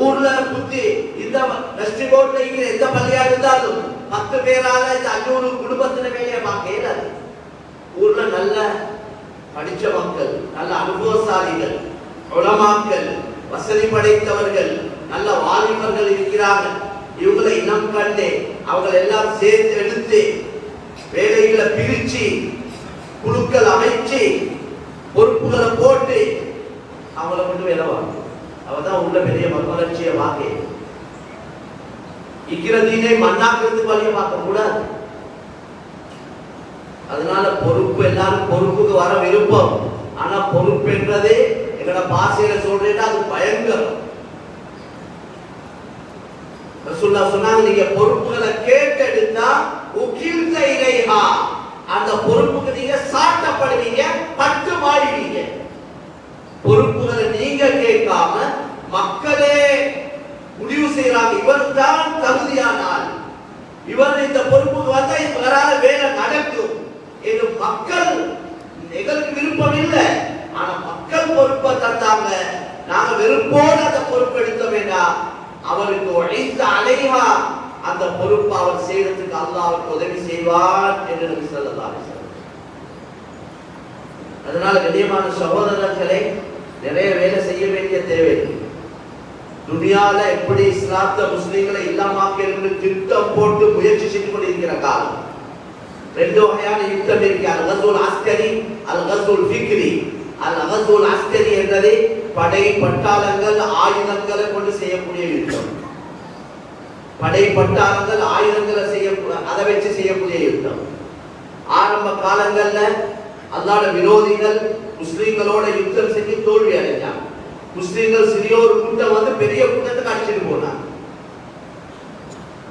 ஊர்ல புத்தி இந்த வெஸ்ட் போர்ட்ல இருக்கிற எந்த பள்ளியா இருந்தாலும் 10 பேரால இந்த 500 குடும்பத்தின வேலையை பார்க்க இயலாது. ஊர்ல நல்ல படிச்ச மக்கள், நல்ல அனுபவசாலிகள், உலமாக்கள், வசதி படைத்தவர்கள், நல்ல வாலிபர்கள் இருக்கிறாங்க. இவங்களை இனம் கண்டு அவங்களை எல்லாம் சேர்த்து எடுத்து வேலைகளை பிரிச்சு குழுக்கள் அமைச்சு பொறுப்புகளை போட்டு அவங்கள கொண்டு வேலை வாங்க. அவதான் உள்ள பெரிய வளர்ச்சியை வாங்க. இக்கிறதீனை மண்ணாக்கிறதுக்கு வழியை பார்க்க கூடாது. அதனால பொறுப்பு, எல்லாரும் பொறுப்புக்கு வர விருப்பம். ஆனா பொறுப்பு என்றது எங்களோட பாசையில சொல்றேன்னா அது பயங்கரம். ரசூலுல்லாஹ் சொன்னாங்க, நீங்க பொறுப்புகளை கேட்டெடுத்தா உகில்த இலைஹா, அந்த பொறுப்புக்கு நீங்க சாட்டப்படுவீங்க, பட்டு மாறுவீங்க. பொறுப்புகளை நீங்க கேட்காம மக்களே முடிவு செய்யறாங்க, இவர் தான் தகுதியானால், இவர் இந்த பொறுப்புக்கு வந்தா இவரால வேலை நடக்கும் என்று மக்கள், எங்களுக்கு விருப்பம் இல்லை, ஆனா மக்கள் பொறுப்பை தந்தாங்க, நாங்க விருப்போடு அந்த பொறுப்பு எடுக்க வேண்டாம். அவருக்கு உழைத்த அலைஹா, அந்த பொறுப்பு அவர் செய்யறதுக்கு அல்லாஹ் அவருக்கு உதவி செய்வார் என்று நபி ஸல்லல்லாஹு அலைஹி வஸல்லம். அதனால கண்ணியமான சகோதரர்களே, நிறைய வேலை செய்ய வேண்டிய தேவை. துனியால எப்படி இஸ்லாத்த முஸ்லிம்களை இல்லாமக்கிறது திட்டம் போட்டு முயற்சி செய்து கொண்டிருக்கிற காலம். 2 வகையான யுத்தம் இருக்கு, அல் கஸ்வுல் அஸ்கரி, அல் கஸ்வுல் ஃபிக்ரி. அல் கஸ்வுல் அஸ்கரி என்பது படை பட்டாளங்கள் ஆயுதங்களை கொண்டு செய்யக்கூடிய யுத்தம். படை பட்டாளங்கள் ஆயுதங்களை அதை வச்சு செய்யக்கூடிய யுத்தம். ஆரம்ப காலங்கள்ல அல்லாஹ்வுடைய விரோதிகள் முஸ்லிம்களோட யுத்தம் செஞ்சு தோல்வி அடைஞ்சாங்க. முஸ்லிம்கள் சிறிய ஒரு கூட்டம் வந்து பெரிய கூட்டத்தை அடிச்சுட்டு போனாங்க.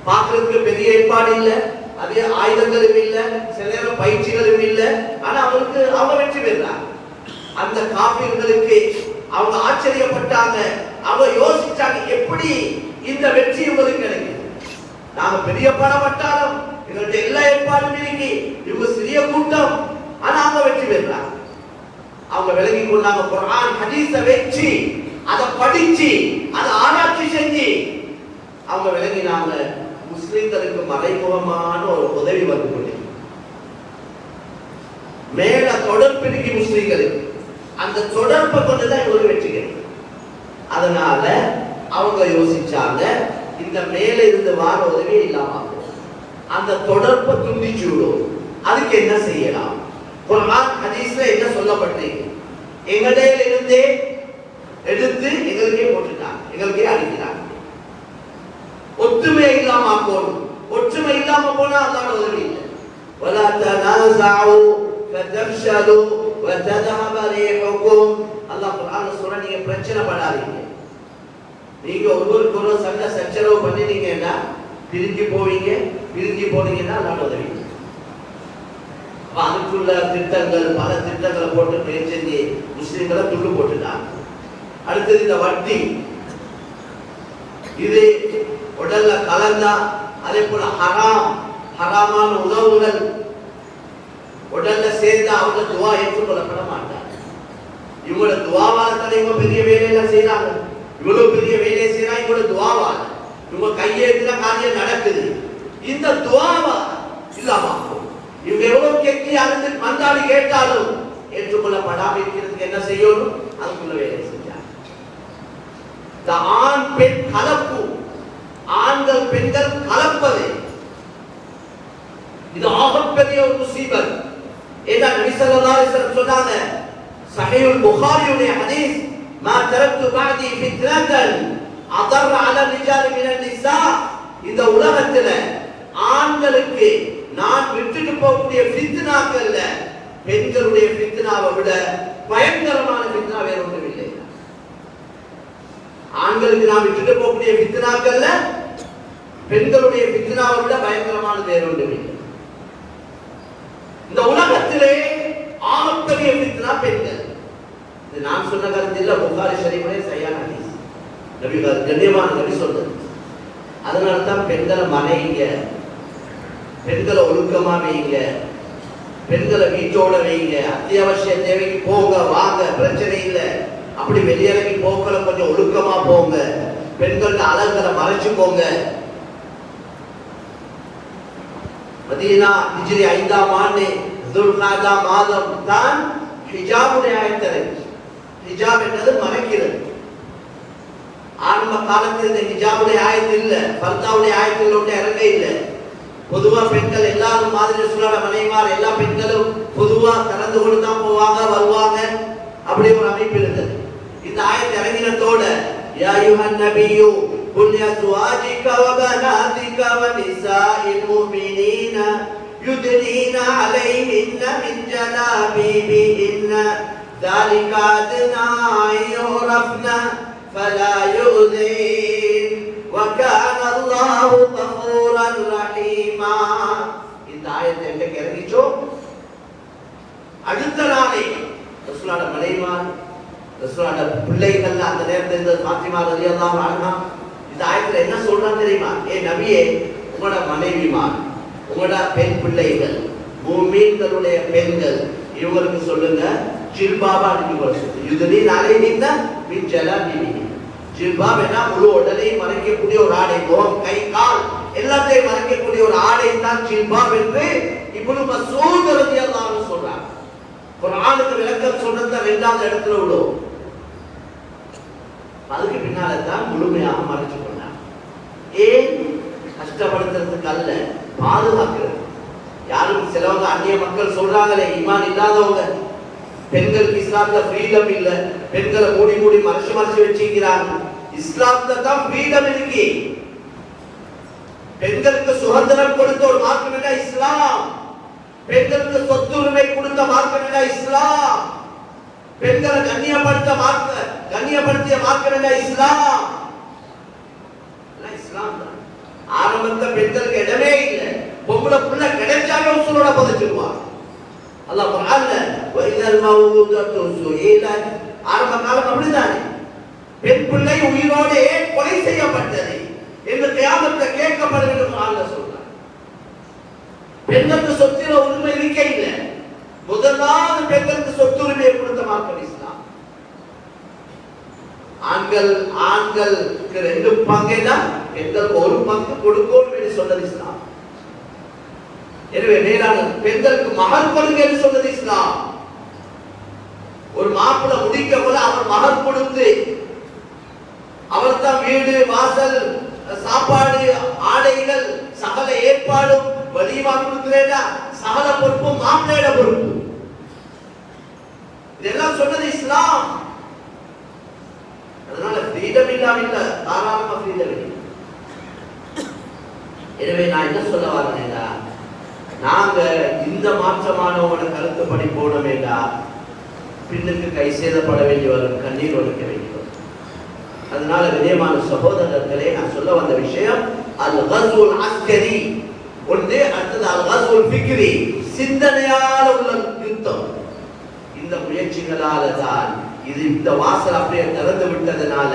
பார்க்கறதுக்கு பெரிய ஏற்பாடு இல்லை, அதே ஆயுதங்களும் இல்லை, சில நேரம் பயிற்சிகளும் இல்லை. ஆனா அவங்க வெற்றி பெறாங்க. அந்த காபிர்களுக்கு அவங்க ஆச்சரியப்பட்டாங்க. அவங்க யோசிச்சாங்க, எப்படி இந்த வெற்றி உங்களுக்கு கிடைக்குது? நாங்க பெரிய பணப்பட்டாலும் எங்கள்கிட்ட எல்லா ஏற்பாடும் இருக்கு, இவங்க சிறிய கூட்டம், ஆனா அவங்க வெற்றி பெறாங்க. அவங்க விளங்கி கொண்டாங்க, குர்ஆன் ஹதீஸை வெச்சு அதை படிச்சு அதை ஆராய்ச்சி செஞ்சு அவங்க விளங்கினாங்க, முஸ்லிம்களுக்கு மறைமுகமான ஒரு உதவி வந்து கொண்டு மேல தொடர்பு இருக்கு முஸ்லிம்களுக்கு, அந்த தொடர்பை கொண்டுதான் இவங்க வெற்றி கிடைக்கும். அதனால அவங்க யோசிச்சாங்க, இந்த மேல இருந்து வார உதவி இல்லாம அந்த தொடர்பை துண்டிச்சு விடும். அதுக்கு என்ன செய்யலாம்? குர்ஆன் ஹதீஸ்ல என்ன சொல்லப்பட்டிருக்கு? எங்கடையில இருந்தே எடுத்து எங்களுக்கே போட்டுட்டாங்க, எங்களுக்கே அடிக்கிறாங்க. ஒற்றுமை இல்லாம போகணும். ஒற்றுமை இல்லாம போனா அல்லாஹ்வோட உதவி இல்லை. வலா தனாஸஉ ஃபதஃஷலு வதذهب ரீஹுக்கும். அல்லாஹ் குர்ஆன்ல சொல்ற, நீங்க பிரச்சனை படாதீங்க. நீங்க ஒருவருக்கு ஒருவர் சண்டை சச்சரவு பண்ணினீங்கன்னா பிரிஞ்சு போவீங்க. பிரிஞ்சு போனீங்கன்னா அல்லாஹ்வோட உதவி. அதுக்குள்ள திட்டங்கள், பல திட்டங்களை போட்டு முயற்சி முஸ்லிம்களை துண்டு போட்டுட்டாங்க. அடுத்தது இந்த வட்டி, இது உடல்ல கலந்தா, அதே போல ஹராமான உணவுகள் உடல்ல சேர்ந்தா அவங்க துவா ஏற்றுக்கொள்ளப்பட மாட்டாங்க. இவங்களோட துவாவால தான் இவங்க பெரிய வேலையெல்லாம் செய்யறாங்க. இவ்வளவு பெரிய வேலையை செய்யறாங்க இவங்களோட துவாவால. இவங்க கையேற்றின காரியம் நடக்குது. இந்த துவாவா இல்லாம இவங்க எவ்வளவு கேட்கி அழுது மந்தாடி கேட்டாலும் ஏற்றுக்கொள்ளப்படாம இருக்கிறதுக்கு என்ன செய்யணும்? அதுக்குள்ள வேலை செஞ்சாங்க. இந்த ஆண் பெண் கலப்பு, ஆண்கள் பெண்கள் கலப்பது, இது ஆகப்பெரிய ஒரு முசீபத். ஏன்னா நபி ஸல்லல்லாஹு அலைஹி வஸல்லம் சொன்னாங்க, சஹீஹுல் புகாரியுடைய ஹதீஸ், மா தரக்து பஅதி ஃபித்னத்தன் அதர் அல ரிஜாலி மினன் நிசா, இந்த உலகத்துல ஆண்களுக்கு நான் விட்டுட்டு போகக்கூடிய ஃபித்னாக்கள்ல பெண்களுடைய ஃபித்னாவை விட பயங்கரமான ஃபித்னா வேற ஒன்றும் இல்லை. ஆண்களுக்கு நான் விட்டுட்டு போகக்கூடிய ஃபித்னாக்கள்ல பெண்களுடைய ஃபித்னாவை விட பயங்கரமானது வேற ஒன்றும் இல்லை. இந்த உலகத்திலே ஆகப்பெரிய ஃபித்னா பெண்கள். இது நான் சொன்ன கருத்து இல்ல, புகாரி ஷரீஃபிலே சஹீஹ் ஹதீஸ், நபி கண்ணியமான நபி சொன்னது. அதனால தான் பெண்களை மனைங்க, பெண்களை ஒழுக்கமா வைங்க, பெண்களை வீட்டோட வைங்க. அத்தியாவசிய தேவைக்கு போங்க வாங்க, பிரச்சனை இல்லை. அப்படி வெளியிறங்கி போக்கல கொஞ்சம் ஒழுக்கமா போங்க. பெண்களோட அழகுகளை மறைச்சுக்கோங்க. மதீனா ஹிஜ்ரி 5ஆம் ஆண்டு துல்காதா மாதம் தான் ஹிஜாபுடைய ஆயத்து. ஹிஜாப் என்பது மறைக்கிறது. ஆரம்ப காலத்தில் இந்த ஹிஜாபுடைய ஆயத்து இல்ல, பர்தாவுடைய ஆயத்துகள் ஒன்று இறங்க இல்லை. பொதுவா பெண்கள் எல்லாரும் மாதிரி ரசூலுல்லாஹ் மனைவிமார் எல்லா பெண்களும் பொதுவா கலந்து கொண்டு தான் போவாங்க வருவாங்க, அப்படி ஒரு அமைப்பு இருந்தது. இந்த ஆயத்து இறங்கினதோட யா அய்யுஹன் நபியு குல் லிஅஸ்வாஜிக வ பனாதிக வ நிசாஇல் முஃமினீன யுத்னீன அலைஹின்ன மின் ஜலாபிபிஹின்ன ذلك أدنى أن يعرفن فلا يؤذين وكان الله غفورا رحيما. இந்த ஆயத்தை எங்க இறங்கிச்சோ அடுத்த நாளே ரசூலுல்லாஹ் மனைவிமார், ரசூலுல்லாஹ் பிள்ளைகள், அந்த நேரத்தில் இருந்த ஃபாத்திமா ரலியல்லாஹு அன்ஹா இந்த ஆயத்துல என்ன சொல்றாங்க தெரியுமா? ஏ நபியே, உங்களோட மனைவிமார், உங்களோட பெண் பிள்ளைகள், முஃமின்களுடைய பெண்கள், இவங்களுக்கு சொல்லுங்க ஜில்பாபா அணிந்து கொள்ள சொல்லுங்க. யுத்னீன அலைஹின்ன மின் ஜலாபிபிஹின்ன. ஜில்பாப் என்ன? முழு உடலை மறைக்கக்கூடிய ஒரு ஆடை, முகம் கை கால் எல்லாத்தையும் மறைக்கக்கூடிய ஒரு ஆடை தான் ஜில்பாப் என்று இப்னு மஸ்ஊத் ரலியல்லாஹு அன்ஹு சொல்றாங்க. குர்ஆனுக்கு விளக்கம் சொல்றத இரண்டாவது இடத்துல விடும். அதுக்கு பின்னால தான் முழுமையாக மறைச்சு கொண்டாங்க. ஏன்? கஷ்டப்படுத்துறதுக்கு அல்ல, பாதுகாக்கிறது. யாரும் சிலவங்க அந்நிய மக்கள் சொல்றாங்களே, ஈமான் இல்லாதவங்க, பெண்களுக்கு இஸ்லாம்ல ஃப்ரீடம் இல்ல, பெண்களை மூடி மூடி மறைச்சு வச்சிருக்கிறாங்க. இஸ்லாம்ல தான் ஃப்ரீடம் இருக்கு. பெண்களுக்கு சுதந்திரம் கொடுத்த ஒரு மார்க்கம் என்ன? இஸ்லாம். பெண்களுக்கு சொத்துரிமை கொடுத்த மார்க்கம் என்ன? இஸ்லாம். பெண்களை கண்ணியப்படுத்திய மார்க்கம் என்ன? இஸ்லாம். இஸ்லாம் தான். ஆரம்பத்துல பெண்களுக்கு இடமே இல்லை. பொம்பளை புள்ள கிடைச்சாலும் உசுரோட புதைச்சிடுவாங்க. அல்லாஹ் குர்ஆன்ல வஇதல் மௌஊதத்து சுயிலத், ஆரம்ப காலம் அப்படிதானே, பெண் பிள்ளை உயிரோடு கொலை செய்யப்பட்டது என்று கியாமத்துல கேட்கப்படும் என்று குர்ஆன்ல சொல்றாங்க. பெண்களுக்கு சொத்துல உரிமை இருக்கே இல்லை. முதலாவது பெண்களுக்கு சொத்துரிமையை கொடுத்த மார்க்கம் இஸ்லாம். ஆண்களுக்கு 2 பங்கு தான், பெண்களுக்கு 1 பங்கு கொடுக்கணும் என்று சொன்னது இஸ்லாம். எனவே மேலான பெண்களுக்கு மகர் கொடுங்க என்று சொன்னது இஸ்லாம். ஒரு மாப்பிள்ளை முடிக்க போல அவர் மகர் கொடுத்து அவர் தான் வீடு வாசல் சாப்பாடு ஆடைகள் சகல ஏற்பாடும் வலிமா கொடுக்கிறேன்னா சகல பொறுப்பும் மாப்பிள்ளையோட பொறுப்பு. இதெல்லாம் சொன்னது இஸ்லாம். அதனால ஃப்ரீடம் இல்லாம இல்ல, தாராளமா ஃப்ரீடம் இல்லை. எனவே நான் என்ன சொல்ல வரேன்னா, நாங்க இந்த மாற்றமானவங்களோட கருத்துப்படி போனோமேடா பின்னுக்கு கை சேதப்பட வேண்டி வரும், கண்ணீர் ஒழிக்க வேண்டி வரும். அதனால விதமான சகோதரர்களே, நான் சொல்ல வந்த விஷயம் அல் கஸ்வுல் அஸ்கரி ஒன்று, அடுத்தது அல் கஸ்வுல் ஃபிக்ரி, சிந்தனையால உள்ள யுத்தம். இந்த முயற்சிகளால தான் இது இந்த வாசல் அப்படியே திறந்து விட்டதுனால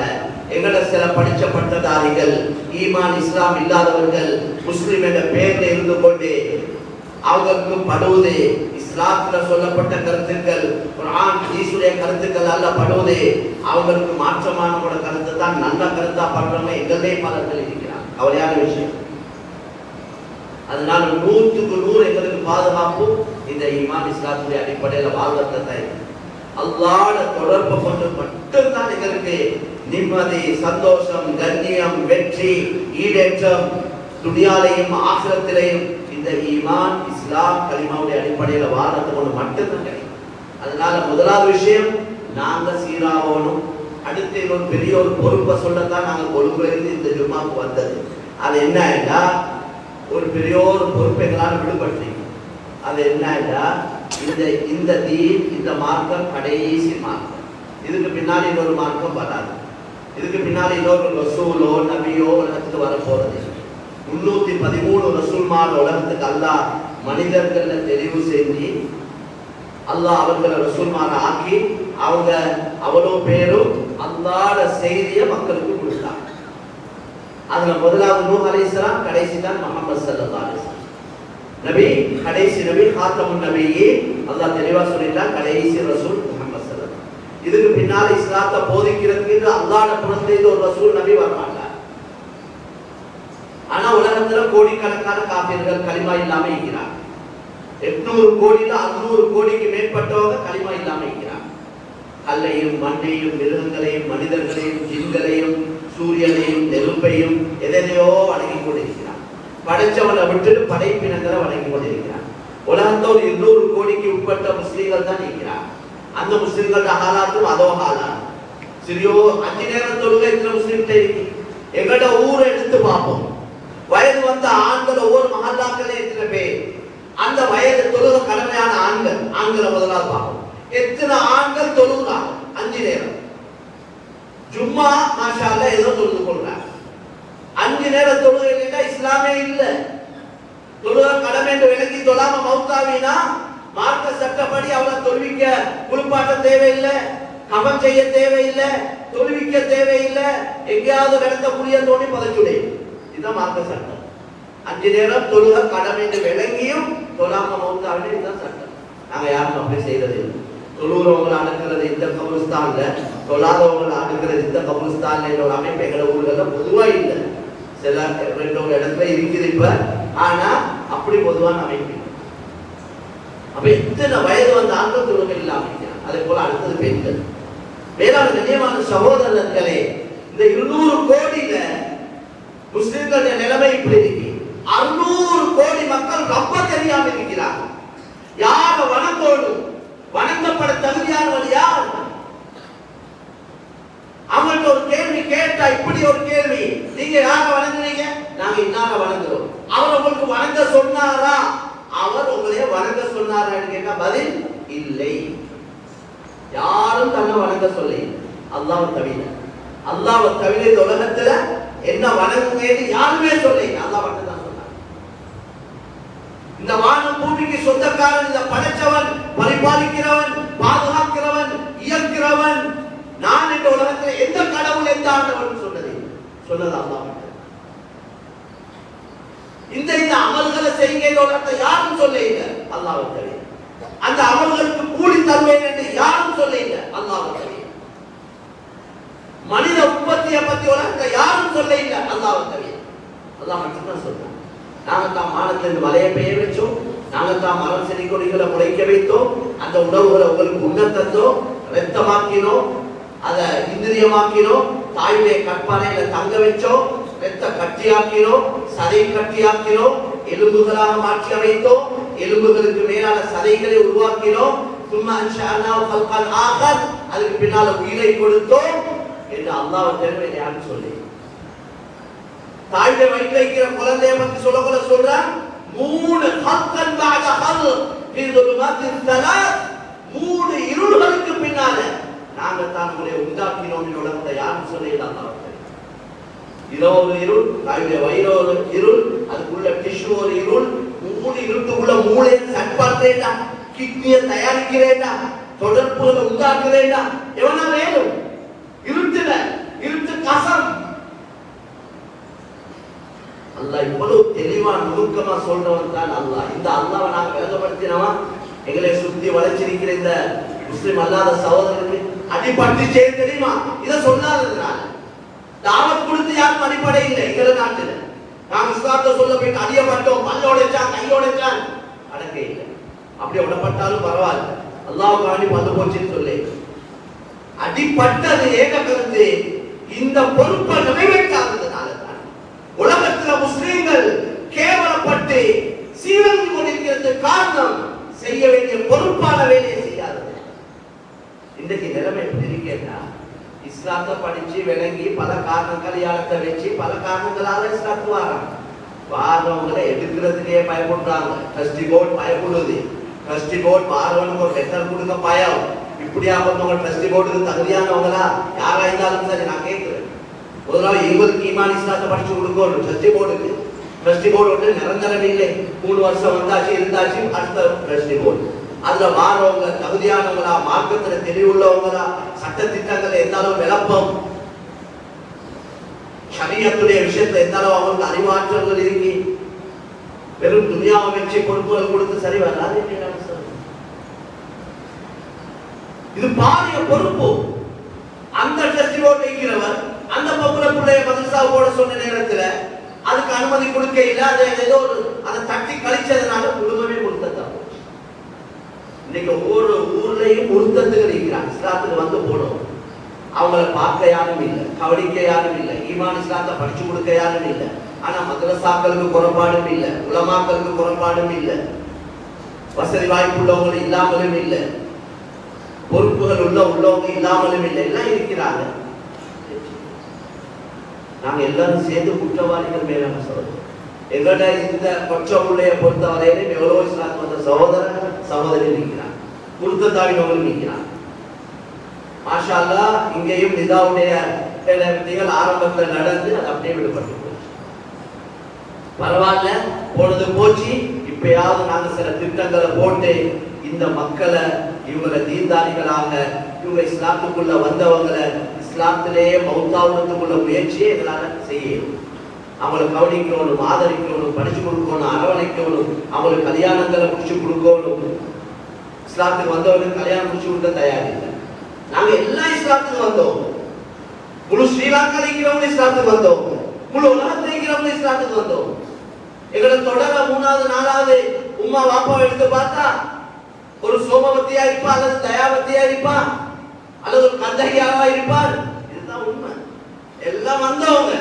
எங்களை சில படிச்ச பட்டதாரிகள், ஈமான் இஸ்லாம் இல்லாதவர்கள், முஸ்லிம் என்ற பெயர்ல இருந்து கொண்டு அவங்களுக்கு படுவது இஸ்லாத்துல சொல்லப்பட்ட கருத்துக்கள், குர்ஆன் ஹதீஸுடைய கருத்துக்கள் அல்ல படுவது, அவங்களுக்கு மாற்றமான கருத்து தான் நல்ல கருத்தா பண்றவங்க எங்களே பலர்கள் இருக்கிறாங்க. கவலையான விஷயம். அதனால 100க்கு 100 எங்களுக்கு பாதுகாப்பு இந்த ஈமான் இஸ்லாத்துடைய அடிப்படையில வாழ்வதை தான். அல்லாஹ்வோட தொடர்பு கொண்டு மட்டும்தான் எங்களுக்கு நிம்மதி, சந்தோஷம், கண்ணியம், வெற்றி, ஈடேற்றம் துனியாலையும் ஆகிரத்திலையும் இந்த ஈமான் இஸ்லாம் கலிமாவுடைய அடிப்படையில வாழ்றது கொண்டு மட்டும்தான் கிடைக்கும். அதனால முதலாவது விஷயம் நாங்க சீராகணும். அடுத்து ஒரு பெரிய ஒரு பொறுப்பை சொல்லத்தான் நாங்கள் கொழும்புலேருந்து இந்த ஜும்மாவுக்கு வந்தது. அது என்னன்னா ஒரு பெரிய ஒரு பொறுப்பை எங்களால் விடுபட்டீங்க. அது என்னன்னா இந்த தீன், இந்த மார்க்கம் கடைசி மார்க்கம். இதுக்கு பின்னால் இன்னொரு மார்க்கம் வராது. இதுக்கு பின்னால் இன்னொரு ரசூலோ நபியோ உலகத்துக்கு வரப்போறது. 313 ரசூல்மார் உலகத்துக்கு அல்லாஹ் மனிதர்கள தெரிவு செஞ்சு அல்லாஹ் அவர்களை ரசூல்மார ஆக்கி அவங்க அவ்வளோ பேரும் அல்லாஹ்வோட செய்தியை மக்களுக்கு கொடுத்தாங்க. அதுல முதலாவது நூஹ் அலைஹிஸ்ஸலாம், கடைசி தான் முஹம்மது ஸல்லல்லாஹு அலைஹி வஸல்லம் நபி, கடைசி நபி காத்தமுன் நபியே. அல்லாஹ் தெளிவா சொல்லிட்டான் கடைசி ரசூல் முஹம்மது ஸல்லல்லாஹு. இதுக்கு பின்னால் இஸ்லாத்தை போதிக்கிறதுக்கு அல்லாஹ்வோட புறத்திலிருந்து ஒரு ரசூல் நபி வரமாட்டார். ஆனா உலகத்துல கோடிக்கணக்கான காபிர்கள் களிமா இல்லாம இருக்கிறார். 800 கோடியில 600 கோடிக்கு மேற்பட்டவங்க களிமா இல்லாம இருக்கிறார். கல்லையும் மண்ணையும் மிருகங்களையும் மனிதர்களையும் ஜின்களையும் சூரியனையும் நெருப்பையும் எதையோ வணங்கி கொண்டிருக்கிறார். படைச்சவனை விட்டுட்டு படைப்பினங்களை வணங்கி கொண்டிருக்கிறார். உலகத்தோடு 200 கோடிக்கு உட்பட்ட முஸ்லீம்கள் தான் இருக்கிறார். அந்த முஸ்லீம்களோட ஹாலாத்தும் அதோ ஹாலாத். சரியோ 5 நேரம் தொழுகை எத்தனை முஸ்லீம்கிட்ட இருக்கு? எங்கட ஊரை எடுத்து பார்ப்போம். வயது வந்த ஆண்கள் ஒவ்வொரு மஹல்லாக்களே எத்தனை பேர்? அந்த வயது தொழுக கடமையான ஆண்களை முதலாவது பார்ப்போம். எத்தனை ஆண்கள் தொழுகிறாங்க 5 நேரம்? ஜும்மா மாஷா அல்லாஹ் ஏதோ தொழுது கொள்றாங்க. 5 நேரம் தொழுகை இல்லைன்னா இஸ்லாமே இல்லை. தொழுக கடமை என்று விளங்கி தொழாம மௌத்தாவினா மார்க்க சட்டப்படி அவளை தொழுவிக்க குளிப்பாட்ட தேவையில்லை, கபம் செய்ய தேவையில்லை, தொழுவிக்க தேவையில்லை. எங்கேயாவது நடந்த புளிய தோண்டி பதச்சுடை. இதுதான் மார்க்க சட்டம். 5 நேரம் தொழுக கடமை என்று விளங்கியும் தொழாம மௌத்தாவினா இதுதான் சட்டம். நாங்க யாரும் அப்படி செய்யறது இல்லை. தொழுகிறவங்களை அடக்கிறது இந்த கபுரிஸ்தான்ல, தொழாதவங்களை அடக்கிறது இந்த கபுரிஸ்தான்ல ஒரு அமைப்பு எங்களை ஊர்கள்ல பொதுவா இல்லை. சில 2 இடத்துல இருக்குது இப்ப. ஆனா அப்படி பொதுவான அமைப்பு. அப்ப எத்தனை வயது வந்த ஆண்கள் தொழுகை இல்லாம இருக்கிறாங்க. அதே போல அடுத்தது பெண்கள். வேளாண் கண்ணியமான சகோதரர்களே, இந்த 200 கோடியில முஸ்லிம்களுடைய நிலைமை இப்படி இருக்கு. 600 கோடி மக்கள் ரொம்ப தெரியாம இருக்கிறாங்க. யார வணங்கணும், வணங்கப்பட தகுதியானவர் யார்? அவங்கள்ட்ட ஒரு கேள்வி கேட்டா, இப்படி ஒரு கேள்வி, நீங்க யார வணங்குறீங்க? நாங்க இன்னார வணங்குறோம். அவர் உங்களுக்கு வணங்க சொன்னாரா? அவர் உங்களைய வணங்க சொன்னாரான்னு கேட்டா பதில் இல்லை. யாரும் தன்னை வணங்க சொல்லி அல்லாஹ்வை தவிர, அல்லாஹ்வை தவிர இந்த உலகத்துல என்ன வணங்குங்கன்னு யாருமே சொல்லி அல்லாஹ் மட்டும் தான் சொன்னார். இந்த வானம் பூமிக்கு சொந்தக்காரன், இந்த படைச்சவன், பரிபாலிக்கிறவன், பாதுகாக்கிறவன், இயக்கிறவன் நான். இந்த உலகத்தில் எந்த கடவுள் எந்த ஆண்டவன் சொன்னது அல்லாஹ் மட்டும். இந்த அமல்களை செய்யுங்க உலகத்தை யாரும் சொல்ல இல்லை, அல்லாஹ்வை தவிர. அந்த அமல்களுக்கு கூலி தருவேன் என்று யாரும் சொல்ல இல்லை, அல்லாஹ்வை தவிர. மனித உற்பத்தியை பத்தி உலகத்தை யாரும் சொல்ல இல்லை, அல்லாஹ்வை தவிர. அல்லாஹ் மட்டும் தான் சொல்றான். நாங்க தான் மானத்திலிருந்து மலையை பெய்ய வச்சோம், நாங்க தான் மரம் செடி கொடிகளை முளைக்க வைத்தோம், அந்த உணவுகளை உங்களுக்கு உண்ண தந்தோம், ரத்தமாக்கினோம், அதை இந்திரியமாக்கினோம், தாயுடைய கற்பானையில தங்க வச்சோம், ரத்த கட்டியாக்கினோம், சதை கட்டியாக்கினோம், எலும்புகளாக மாற்றி அமைத்தோம், எலும்புகளுக்கு மேலான சதைகளை உருவாக்கினோம், சும்மா அன்ஷஅனாஹு ஹல்கன் ஆகர், அதுக்கு பின்னால உயிரை கொடுத்தோம் என்று அல்லாஹ்வை தவிர யாரும் சொல்லி. தாயுடைய வயிற்றில் இருக்கிற குழந்தையை பற்றி சொல்ல சொல்றான், 3 ஹல்கன் பஅத ஹல்க் ஃபீ ظுலுமாத்தின் ஸலாத், 3 இருள்களுக்கு பின்னால நாங்க தான் உங்களை உண்டாக்கினோம் என்று உலகத்தை யாரும் சொல்லல. அல்லாஹ் இதோ ஒரு இருள், தாயுடைய வயிறு ஒரு இருள், அதுக்குள்ள டிஷ்யூ ஒரு இருள், 3 இருட்டுக்குள்ள மூளையை சட்பார்த்தேண்டா, கிட்னியை தயாரிக்கிறேண்டா, தொடர்புகளை உண்டாக்குறேண்டா, எவனா வேணும்? இருட்டுல இருட்டு கசம். அல்லாஹ் இவ்வளவு தெளிவா நுணுக்கமா சொல்றவன் தான் அல்லாஹ். இந்த அல்லாஹ்வை நாங்க விளங்கப்படுத்தினவா எங்களை சுத்தி வளைச்சிருக்கிற இந்த முஸ்லிம் அல்லாத சகோதரர்களுக்கு அடிபட்டு செய்ய தெரியுமா? இதை சொல்லாததுனால தாவத் கொடுத்து யாரும் அடிப்படை இல்லை எங்க நாட்டுல. நாங்க இஸ்லாத்தை சொல்ல போயிட்டு அடியப்பட்டோம், பல்லோடைச்சான் கையோடைச்சான், அடக்க இல்லை. அப்படி விடப்பட்டாலும் பரவாயில்ல, அல்லாஹ்வுக்கு வேண்டி பல்லு போச்சுன்னு சொல்லி அடிப்பட்டது ஏக கருத்து. இந்த பொறுப்பை நிறைவேற்றாததுனால தான் உலகத்துல முஸ்லிம்கள் கேவலப்பட்டு சீரழிந்து கொண்டிருக்கிறது. காரணம் செய்ய வேண்டிய பொறுப்பான வேலையை செய்யாதது. இன்றைக்கு நிலைமை எப்படி இருக்கேன்னா, இஸ்லாத்தை படிச்சு விளங்கி பல காரணங்கள் யாழத்தை வச்சு பல காரணங்களால இஸ்லாத்து வாரவங்களை எடுக்கிறதுக்கே பயப்படுறாங்க. ட்ரஸ்டி போர்டு பயப்படுது. ட்ரஸ்டி போர்டு வாரவனுக்கு ஒரு லெட்டர் கொடுக்க பயம். இப்படியா ஒருத்தவங்க ட்ரஸ்டி போர்டுக்கு தகுதியானவங்களா யாரா இருந்தாலும் சரி நான் கேட்கிறேன். ஒரு நாள் இவங்களுக்கு ஈமான் இஸ்லாத்தை படிச்சு கொடுக்கணும் ட்ரஸ்டி போர்டுக்கு. ட்ரஸ்டி போர்டு வந்து நிரந்தரம் இல்லை. 3 வருஷம் வந்தாச்சு இருந்தாச்சு அடுத்த ட்ரஸ்டி போர்டு. அதுல வாரவங்க தகுதியானவங்களா, மார்க்கத்துல தெளிவுள்ளவங்களா, சட்ட திட்டங்கள் எந்த அளவு விளப்பம், ஷரியத்துடைய விஷயத்துல எந்த அளவு அவங்களுக்கு அறிவாற்றல்கள் இருக்கு. வெறும் துனியாவை வச்சு பொறுப்புகள் கொடுத்து சரி வராது. இது பாரிய பொறுப்பு. அந்த ட்ரஸ்டி போர்டு வைக்கிறவர் அந்த பொம்பளை பிள்ளைய மதரசா போட சொன்ன நேரத்துல அதுக்கு அனுமதி கொடுக்க இல்ல. அதை ஏதோ அதை தட்டி கழிச்சதுனால குடும்பமே கொடுத்ததான். இன்னைக்கு ஒவ்வொரு ஊர்லயும் முருத்தத்துகள் இருக்கிறாங்க. இஸ்லாத்துக்கு வந்து போனோம், அவங்கள பார்க்க யாரும் இல்லை, கவனிக்க யாரும் இல்லை, ஈமான் இஸ்லாத்தை படிச்சு கொடுக்க யாரும் இல்லை. ஆனா மதரசாக்களுக்கு குறைபாடும் இல்லை, உலமாக்களுக்கு குறைபாடும் இல்லை, வசதி வாய்ப்பு உள்ளவங்க இல்லாமலும் இல்லை, பொறுப்புகள் உள்ளவங்க இல்லாமலும் இல்லை, எல்லாம் இருக்கிறாங்க. நாங்க எல்லாரும் சேர்ந்து குற்றவாளிகள் மேலான சொல்றோம். எங்கள்ட இந்த கொற்ற உள்ளைய பொறுத்தவரையிலும் எவ்வளவு இஸ்லாத்து வந்த சகோதரன் சகோதரி நிற்கிறான், முருத்தத்தாவினவங்களும் நிற்கிறான். மாஷா அல்லாஹ் இங்கேயும் நிதாவுடைய விதிகள் ஆரம்பத்தில் நடந்து அது அப்படியே விடுபட்டு போச்சு. பரவாயில்ல, பொழுது போச்சு. இப்பயாவது நாங்க சில திட்டங்களை போட்டு இந்த மக்களை இவங்களை தீர்தாரிகளாக இவங்க இஸ்லாத்துக்குள்ள வந்தவங்களை இஸ்லாத்திலேயே மௌத்தாவுறதுக்குள்ள முயற்சியை எங்களால செய்யணும். அவங்களை கவனிக்கணும், ஆதரிக்கணும், படிச்சு கொடுக்கணும், அரவணைக்கணும், அவங்களுக்கு கல்யாணங்களை முடிச்சு கொடுக்கணும். இஸ்லாத்துக்கு வந்தவங்களுக்கு கல்யாணம் முடிச்சு கொடுக்க தயாரில்லை. நாங்க எல்லாம் இஸ்லாத்துக்கு வந்தோம். முழு ஸ்ரீலங்கா இருக்கிறவங்க இஸ்லாத்துக்கு வந்தோம், முழு உலகத்தில் இருக்கிறவங்க இஸ்லாத்துக்கு வந்தோம். எங்களை தொடர 3வது 4வது உம்மா வாப்பா எடுத்து பார்த்தா ஒரு சோமவத்தியா இருப்பா, அல்லது தயாவத்தியா இருப்பா, அல்லது ஒரு கந்தகியாவா இருப்பார். இதுதான் உண்மை. எல்லாம் வந்தவங்க.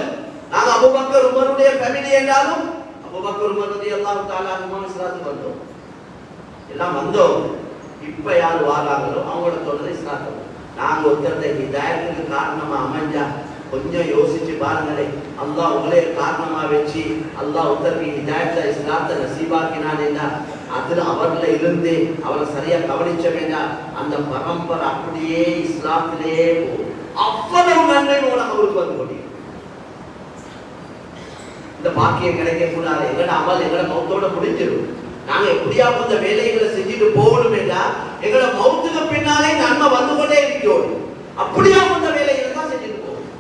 நாங்க அபூபக்கர் உமருடைய ஃபேமிலி என்றாலும் அபூபக்கர் உமர் ரலியல்லாஹு தஆலா அன்ஹு இஸ்லாத்துக்கு வந்தோம். எல்லாம் வந்தவங்க. இப்ப யாரு வாராங்களோ அவங்களோட தொடர் இஸ்லாத்துக்கு. நாங்க ஒருத்தருடைய ஹிதாயத்துக்கு காரணமா அமைஞ்சா கொஞ்சம் யோசிச்சு பாருங்களேன். அல்லாஹ் உங்களே காரணமா வச்சு அல்லாஹ் ஒருத்தருக்கு ஹிதாயத்தை இஸ்லாத்தை நசீபாக்கினான் என்றா அதுல அவர்ல இருந்து அவரை சரியா கவனிச்ச வேண்டாம். அந்த பரம்பரை அப்படியே இஸ்லாத்திலேயே போகும். அவ்வளவு நன்மை மூலம் அவருக்கு வந்து முடியும். இந்த பாக்கியம் கிடைக்க கூடாது. எங்கட அமல் எங்கட மௌத்தோட முடிஞ்சிடும். நாங்க எப்படியா இந்த வேலைகளை செஞ்சுட்டு போகணும் என்றா எங்களோட மௌத்துக்கு பின்னாலே நன்மை வந்து கொண்டே இருக்கோம். அப்படியா இந்த வேலைகளை தான் செஞ்சுட்டு போகணும்.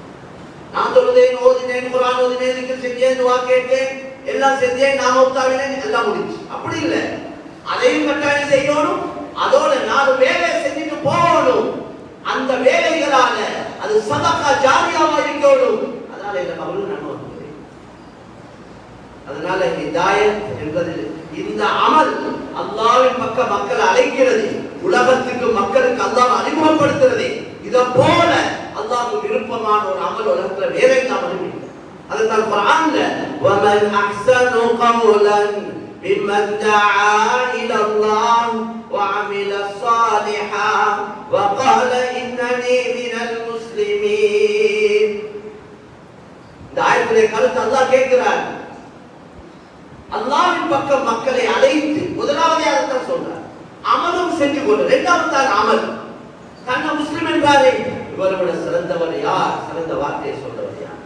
நான் தொழுதேன், ஓதினேன், குர்ஆன் ஓதினேன், திக்ர் செஞ்சேன், துஆ கேட்டேன், எல்லாம் செஞ்சேன், நான் மௌத்தாவினேன், எல்லாம் முடிஞ்சு. அப்படி இல்லை. அதையும் கட்டாயம் செய்யணும். அதோட 4 வேலை செஞ்சுட்டு போகணும். அந்த வேலைகளால அது சதகா ஜாரியாவா இருக்கணும். அதனால இந்த கபரு நன்மை வந்து. அதனால ஹிதாயத் என்பது இந்த அமல் அல்லாஹ்வின் பக்கம் மக்களை அழைக்கிறது, உலகத்துக்கு மக்களுக்கு அல்லாஹ் அறிமுகப்படுத்துறது. இத போல அல்லாஹ்வுக்கு விருப்பமான ஒரு அமல் உலகத்துல வேற எந்த அமலும் இல்லை. அதுதான் குர்ஆன்ல வமன் அஹ்ஸனு கௌலன் மிம்மன் தஆ இலல்லாஹ் வஅமில ஸாலிஹன் வகால இன்னனி மினல் முஸ்லிமீன். இந்த ஆயத்திலே கருத்து அல்லாஹ் கேட்கிறார். அல்லாஹ்வின் பக்கம் மக்களை அழைத்து முதலாவதே அதைத்தான் சொல்றார். அமலும் செஞ்சு கொண்டு 2வது தான் அமல். தன்னை முஸ்லிம் என்றாரே இவரை விட சிறந்தவர் யார்? சிறந்த வார்த்தையை சொல்றவர் யார்?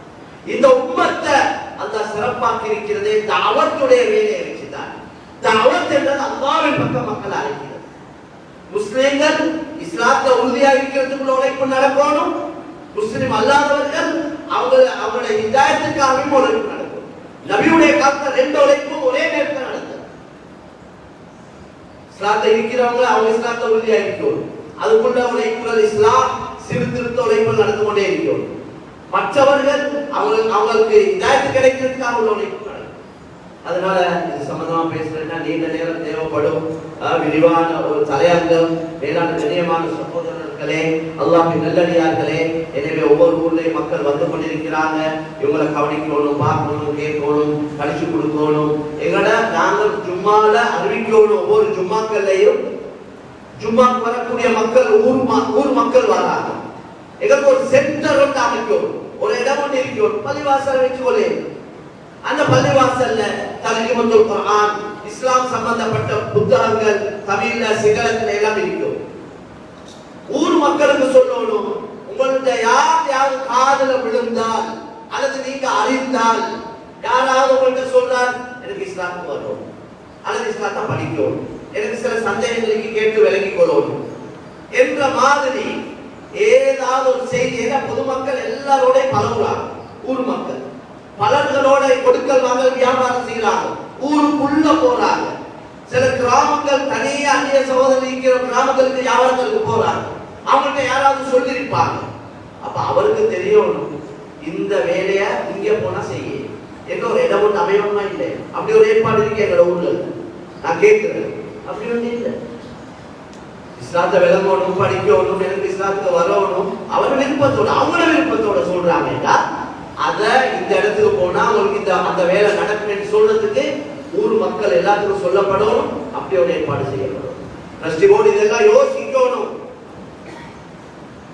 இந்த உம்மத்தை அல்லாஹ் சிறப்பாக்கி இருக்கிறதே தஅவத்துடைய வேலையை வச்சுதான். தஅவத் என்றது அல்லாஹ்வின் பக்கம் மக்களை அழைக்கிறது. முஸ்லிம்கள் இஸ்லாத்தை உறுதியாக இருக்கிறதுக்குள்ள உழைப்பு நடக்கணும். முஸ்லிம் அல்லாதவர்கள் அவங்களுடைய ஹிதாயத்துக்காகவும் உழைப்பு நடக்கும். நபியுடைய காலத்துல 2 உழைப்பும் ஒரே நேரத்தில் நடந்தது. இஸ்லாத்தை இருக்கிறவங்க அவங்க இஸ்லாத்தை உறுதியா இருக்கணும். அதுக்குள்ள உழைப்புகள் இஸ்லாம் சீர்திருத்த உழைப்புகள் நடந்து கொண்டே இருக்கணும். மற்றவர்கள் அவங்களுக்கு ஹிதாயத்து கிடைக்கிறதுக்காக உள்ள உழைப்பு நடக்கும். அதனால இது சம்பந்தமா பேசுறேன்னா நீண்ட நேரம் தேவைப்படும். விரிவான ஒரு தலையங்கம். மேலான கண்ணியமான சகோதரர்களே, அல்லாஹ்வின் நல்லடியார்களே, எனவே ஒவ்வொரு ஊர்லயும் மக்கள் வந்து கொண்டிருக்கிறாங்க. இவங்களை கவனிக்கணும், பார்க்கணும், கேட்கணும், கழிச்சு கொடுக்கணும். எங்கட நாங்கள் ஜும்மால அறிவிக்கணும். ஒவ்வொரு ஜும்மாக்கள்லையும் ஜும்மாக்கு வரக்கூடிய மக்கள் ஊர் மக்கள் வராங்க. எங்களுக்கு ஒரு சென்டர் ஒன்று அமைக்கும், ஒரு இடம் ஒன்று இருக்கும், பள்ளிவாசல் வச்சுக்கொள்ளே. அந்த பள்ளிவாசல்ல தர்ஜுமத்துல் குர்ஆன், இஸ்லாம் சம்பந்தப்பட்ட புத்தகங்கள் தமிழ்ல சிங்களத்துல எல்லாம் இருக்கும். ஊர் மக்களுக்கு சொல்லணும், உங்கள்ட்ட யாராவது காதுல விழுந்தால் அல்லது நீங்க அறிந்தால் யாராவது உங்கள்ட்ட சொல்றார் எனக்கு இஸ்லாமுக்கு வரும் அல்லது இஸ்லாத்தை படிக்கும், எனக்கு சில சந்தேகங்களுக்கு கேட்டு விளங்கிக் கொள்ளணும் என்ற மாதிரி ஏதாவது ஒரு செய்தி. பொதுமக்கள் எல்லாரோட பழகுறாங்க, ஊர் மக்கள் பலர்களோட கொடுக்கல் வாங்கல் வியாபாரம் செய்யறாங்க, ஊருக்குள்ள போறாங்க. சில கிராமங்கள் தனியே அந்நிய சகோதரர் இருக்கிற கிராமங்களுக்கு வியாபாரங்களுக்கு போறாங்க, அவங்கள்ட்ட யாராவது சொல்லியிருப்பாங்க. அப்ப அவருக்கு தெரியணும் இந்த வேலையை இங்க போனா செய்ய எங்க ஒரு இடம் ஒன்று அமையணுமா இல்லை, அப்படி ஒரு ஏற்பாடு இருக்கு எங்களோட ஊர்ல. நான் கேட்கிறேன், அப்படி ஒன்று இல்லை. இஸ்லாத்தை விளங்கணும், படிக்கணும், எனக்கு இஸ்லாத்துக்கு வரணும், அவர் விருப்பத்தோட அவங்கள விருப்பத்தோட சொல்றாங்க. அத இந்த இடத்துக்கு போனா அவங்களுக்கு அந்த வேலை நடக்குன்னு சொல்றதுக்கு ஊர் மக்கள் எல்லாத்துக்கும் சொல்லப்படும், அப்படி ஒரு ஏற்பாடு செய்யப்படும். ட்ரஸ்டி போர்டு இதெல்லாம் யோசிக்கணும்.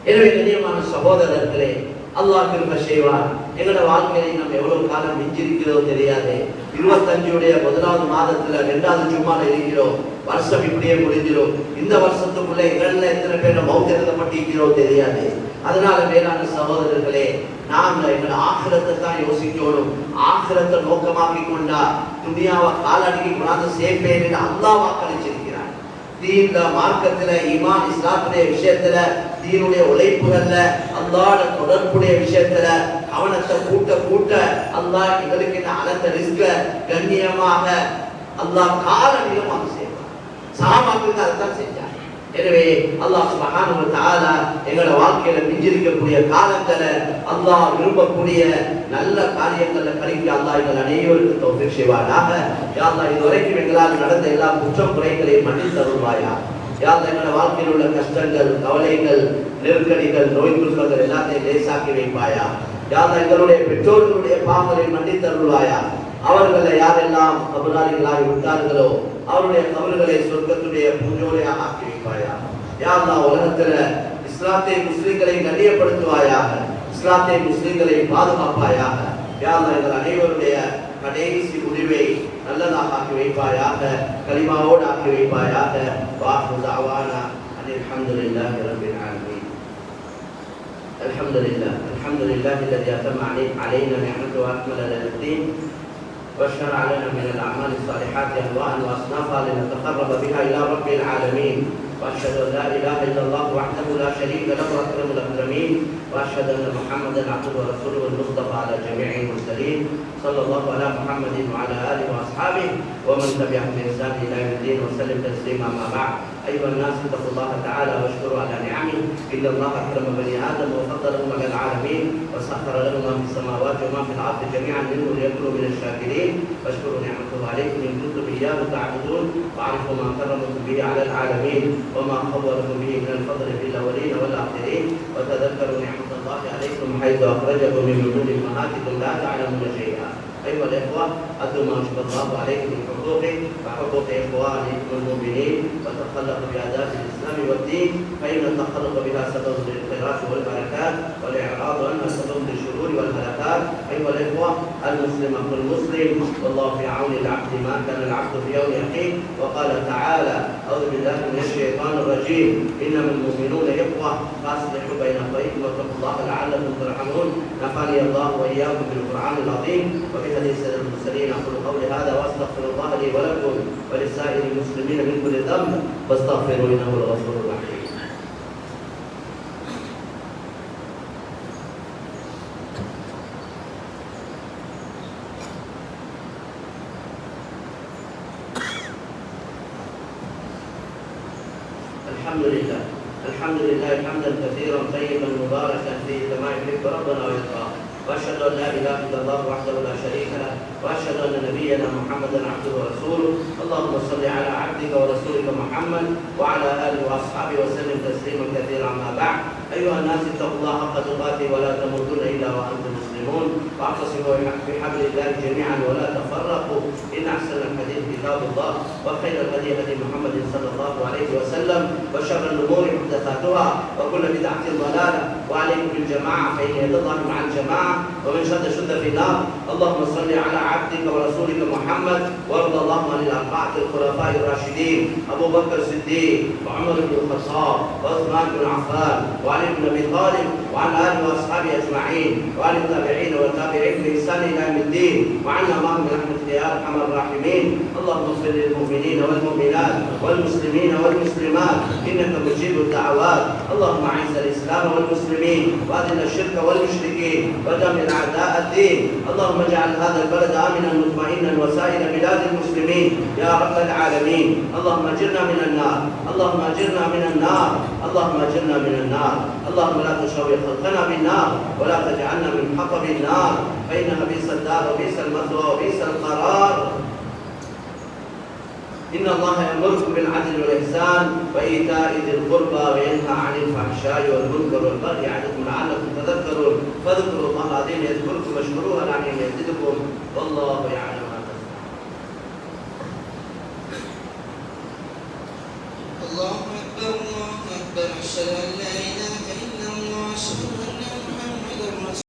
எனவே கண்ணியமான சகோதரர்களே, அல்லாஹ் கிருபை செய்வார். எங்களோட வாழ்க்கையை நம்ம எவ்வளவு காலம் மிஞ்சிருக்கிறதோ தெரியாது. 25 முதலாவது மாதத்துல 2வது ஜும்மால இருக்கிறோம். வருஷம் இப்படியே முடிஞ்சிடும். இந்த வருஷத்துக்குள்ள எங்கள்ல எத்தனை பேர் மௌத் எழுதப்பட்டிருக்கிறோ தெரியாது. அதனால மேலான சகோதரர்களே, நாங்க எங்களோட ஆகிரத்தை தான் யோசிக்கணும். ஆகிரத்தை நோக்கமாக்கி கொண்டா துனியாவை காலடிக்கு கொண்டாந்து சேர்ப்பேன் அல்லாஹ் வாக்களிச்சிருக்கிறார். தீன்ல, மார்க்கத்துல, ஈமான் இஸ்லாத்துடைய விஷயத்துல, தீனுடைய உழைப்புகள்ல, அல்லாஹ்வோட தொடர்புடைய விஷயத்துல கவனத்தை கூட்ட அல்லாஹ் எங்களுக்கு அனந்த ரிஸ்க கண்ணியமாக அல்லாஹ் காலடியிலும் செய்வார். சஹாபாக்களுக்கு அதைத்தான் செஞ்சார். எனவே அல்லாஹ் சுப்ஹானஹு வ தஆலா எங்களோட வாழ்க்கையில மிஞ்சிருக்கக்கூடிய காலங்களை அல்லாஹ் விரும்பக்கூடிய நல்ல காரியங்களை கழிக்க அல்லாஹ் எங்கள் அனைவருக்கும் தௌஃபீக் செய்வானாக. யா அல்லாஹ் இதுவரைக்கும் எங்களால் நடந்த எல்லா குற்றம் குறைகளையும் மன்னித்து அருள்வாயா. யா அல்லாஹ் எங்களோட வாழ்க்கையில் உள்ள கஷ்டங்கள், கவலைகள், நெருக்கடிகள், நோய் துன்பங்கள் எல்லாத்தையும் லேசாக்கி வைப்பாயா. யா அல்லாஹ் எங்களுடைய பெற்றோர்களுடைய பாவங்களை மன்னித்து அருள்வாயா. அவர்களை யாரெல்லாம் கபராளிகளாகி விட்டார்களோ அவருடைய கபர்களை சொர்க்கத்துடைய பூஞ்சோலையாக ஆக்கி வைப்பாயா. யா அல்லாஹ் உலகத்துல இஸ்லாத்தை முஸ்லிம்களை கண்ணியப்படுத்துவாயாக, இஸ்லாத்தை முஸ்லிம்களை பாதுகாப்பாயாக. யா அல்லாஹ் எங்கள் அனைவருடைய கடைசி முடிவை நல்லதாக ஆக்கி வைப்பாயாக, கலிமாவோடு ஆக்கி வைப்பாயாக. வாஹு தஅவானா அனில் ஹம்துலில்லாஹி ரப்பில் ஆலமீன். அல்ஹம்துலில்லாஹ் அல்ஹம்துலில்லாஹி அல்லதி அத்தம அலைனா நிஅமத்துஹு வ அக்மல லனா الدين واشرع لنا من الاعمال الصالحات انواعا واصنافا لنتقرب بها الى رب العالمين. واشهد ان لا اله الا الله وحده لا شريك له اكرم الاكرمين. واشهد ان محمدا عبده ورسوله المصطفى على جميع المرسلين. صلى الله على محمد وعلى اله واصحابه ومن تبعهم باحسان الى يوم الدين وسلم تسليما. ما بعد. ايها الناس اتقوا الله تعالى واشكروا على نعمه. ان الله اكرم بني ادم وفضلهم على العالمين وسخر لهم ما في السماوات وما في الارض جميعا منه ليكونوا من الشاكرين. فاشكروا نعمته عليكم ان كنتم اياه تعبدون. واعرفوا ما كرمكم به على العالمين وما خولكم به من الفضل في الاولين والاخرين. وتذكروا نعمه الله عليكم حيث اخرجكم من بطون امهاتكم لا تعلمون شيئا. ايها الاخوه، ادوا ما شاء الله عليكم من حقوقه وحقوق اخوانكم المؤمنين وتخلقوا باداب الاسلام والدين، فان التخلق بها سبب للانحراف والبركات والاعراض عنها سبب للشرور والهلاكات. ايها الاخوه، المسلم اخو المسلم والله في عون العبد ما كان العبد في يوم اخيه. وقال تعالى: اعوذ بالله من الشيطان الرجيم، انما المؤمنون اخوه فاصلحوا بين اخويكم واتقوا الله لعلكم ترحمون. نفعني الله واياكم بالقران العظيم وبحديث المرسلين. اقول قولي هذا واستغفر الله لي ولكم ولسائر المسلمين من كل ذنب فاستغفروا انه الغفور الرحيم. الحمد لله حمدا كثيرا طيبا مباركا فيه كما يحب ربنا ويرضى. واشهد ان لا اله الا الله وحده لا شريك له واشهد ان نبينا محمدا عبده ورسوله. اللهم صل على عبدك ورسولك محمد وعلى اله واصحابه وسلم تسليما كثيرا. اما بعد. ايها الناس اتقوا الله حق تقاته ولا تموتن الا وانتم مسلمون. واعتصموا بحبل الله جميعا ولا تفرقوا. ان احسن الحديث كتاب الله وخير الهدي هدي محمد صلى الله عليه وسلم وشر الامور محدثاتها وكل بدعه ضلاله وعليكم بالجماعة فإن يد الله مع الجماعة ومن شد في النار. اللهم صل على عبدك ورسولك محمد وارض اللهم عن الأربعة الخلفاء الراشدين أبو بكر الصديق وعمر بن الخطاب وعثمان بن عفان وعلي بن أبي طالب وعن آله وأصحابه أجمعين وعن التابعين والتابعين بإحسان إلى يوم الدين وعنا معهم برحمتك يا أرحم الراحمين. اللهم اغفر للمؤمنين والمؤمنات والمسلمين والمسلمات إنك مجيب الدعوات. اللهم أعز الإسلام والمسلمين وأذل الشرك والمشركين ودمر أعداء الدين. اللهم اجعل هذا البلد آمنا مطمئنا وسائر بلاد المسلمين يا رب العالمين. اللهم أجرنا من النار، اللهم أجرنا من النار، اللهم أجرنا من النار. اللهم لا تشوي خلقنا بالنار ولا تجعلنا من حطب النار فإنها بئس الدار وبئس المثوى وبئس القرار. إن الله يأمركم بالعدل والإحسان وإيتاء ذي القربى وينهى عن الفحشاء والمنكر والبغي يعظكم لعلكم تذكرون. فاذكروا الله العظيم يذكركم واشكروه على نعمه يزدكم والله يعلم ما تصنعون. الله أكبر الله أكبر. أشهد أن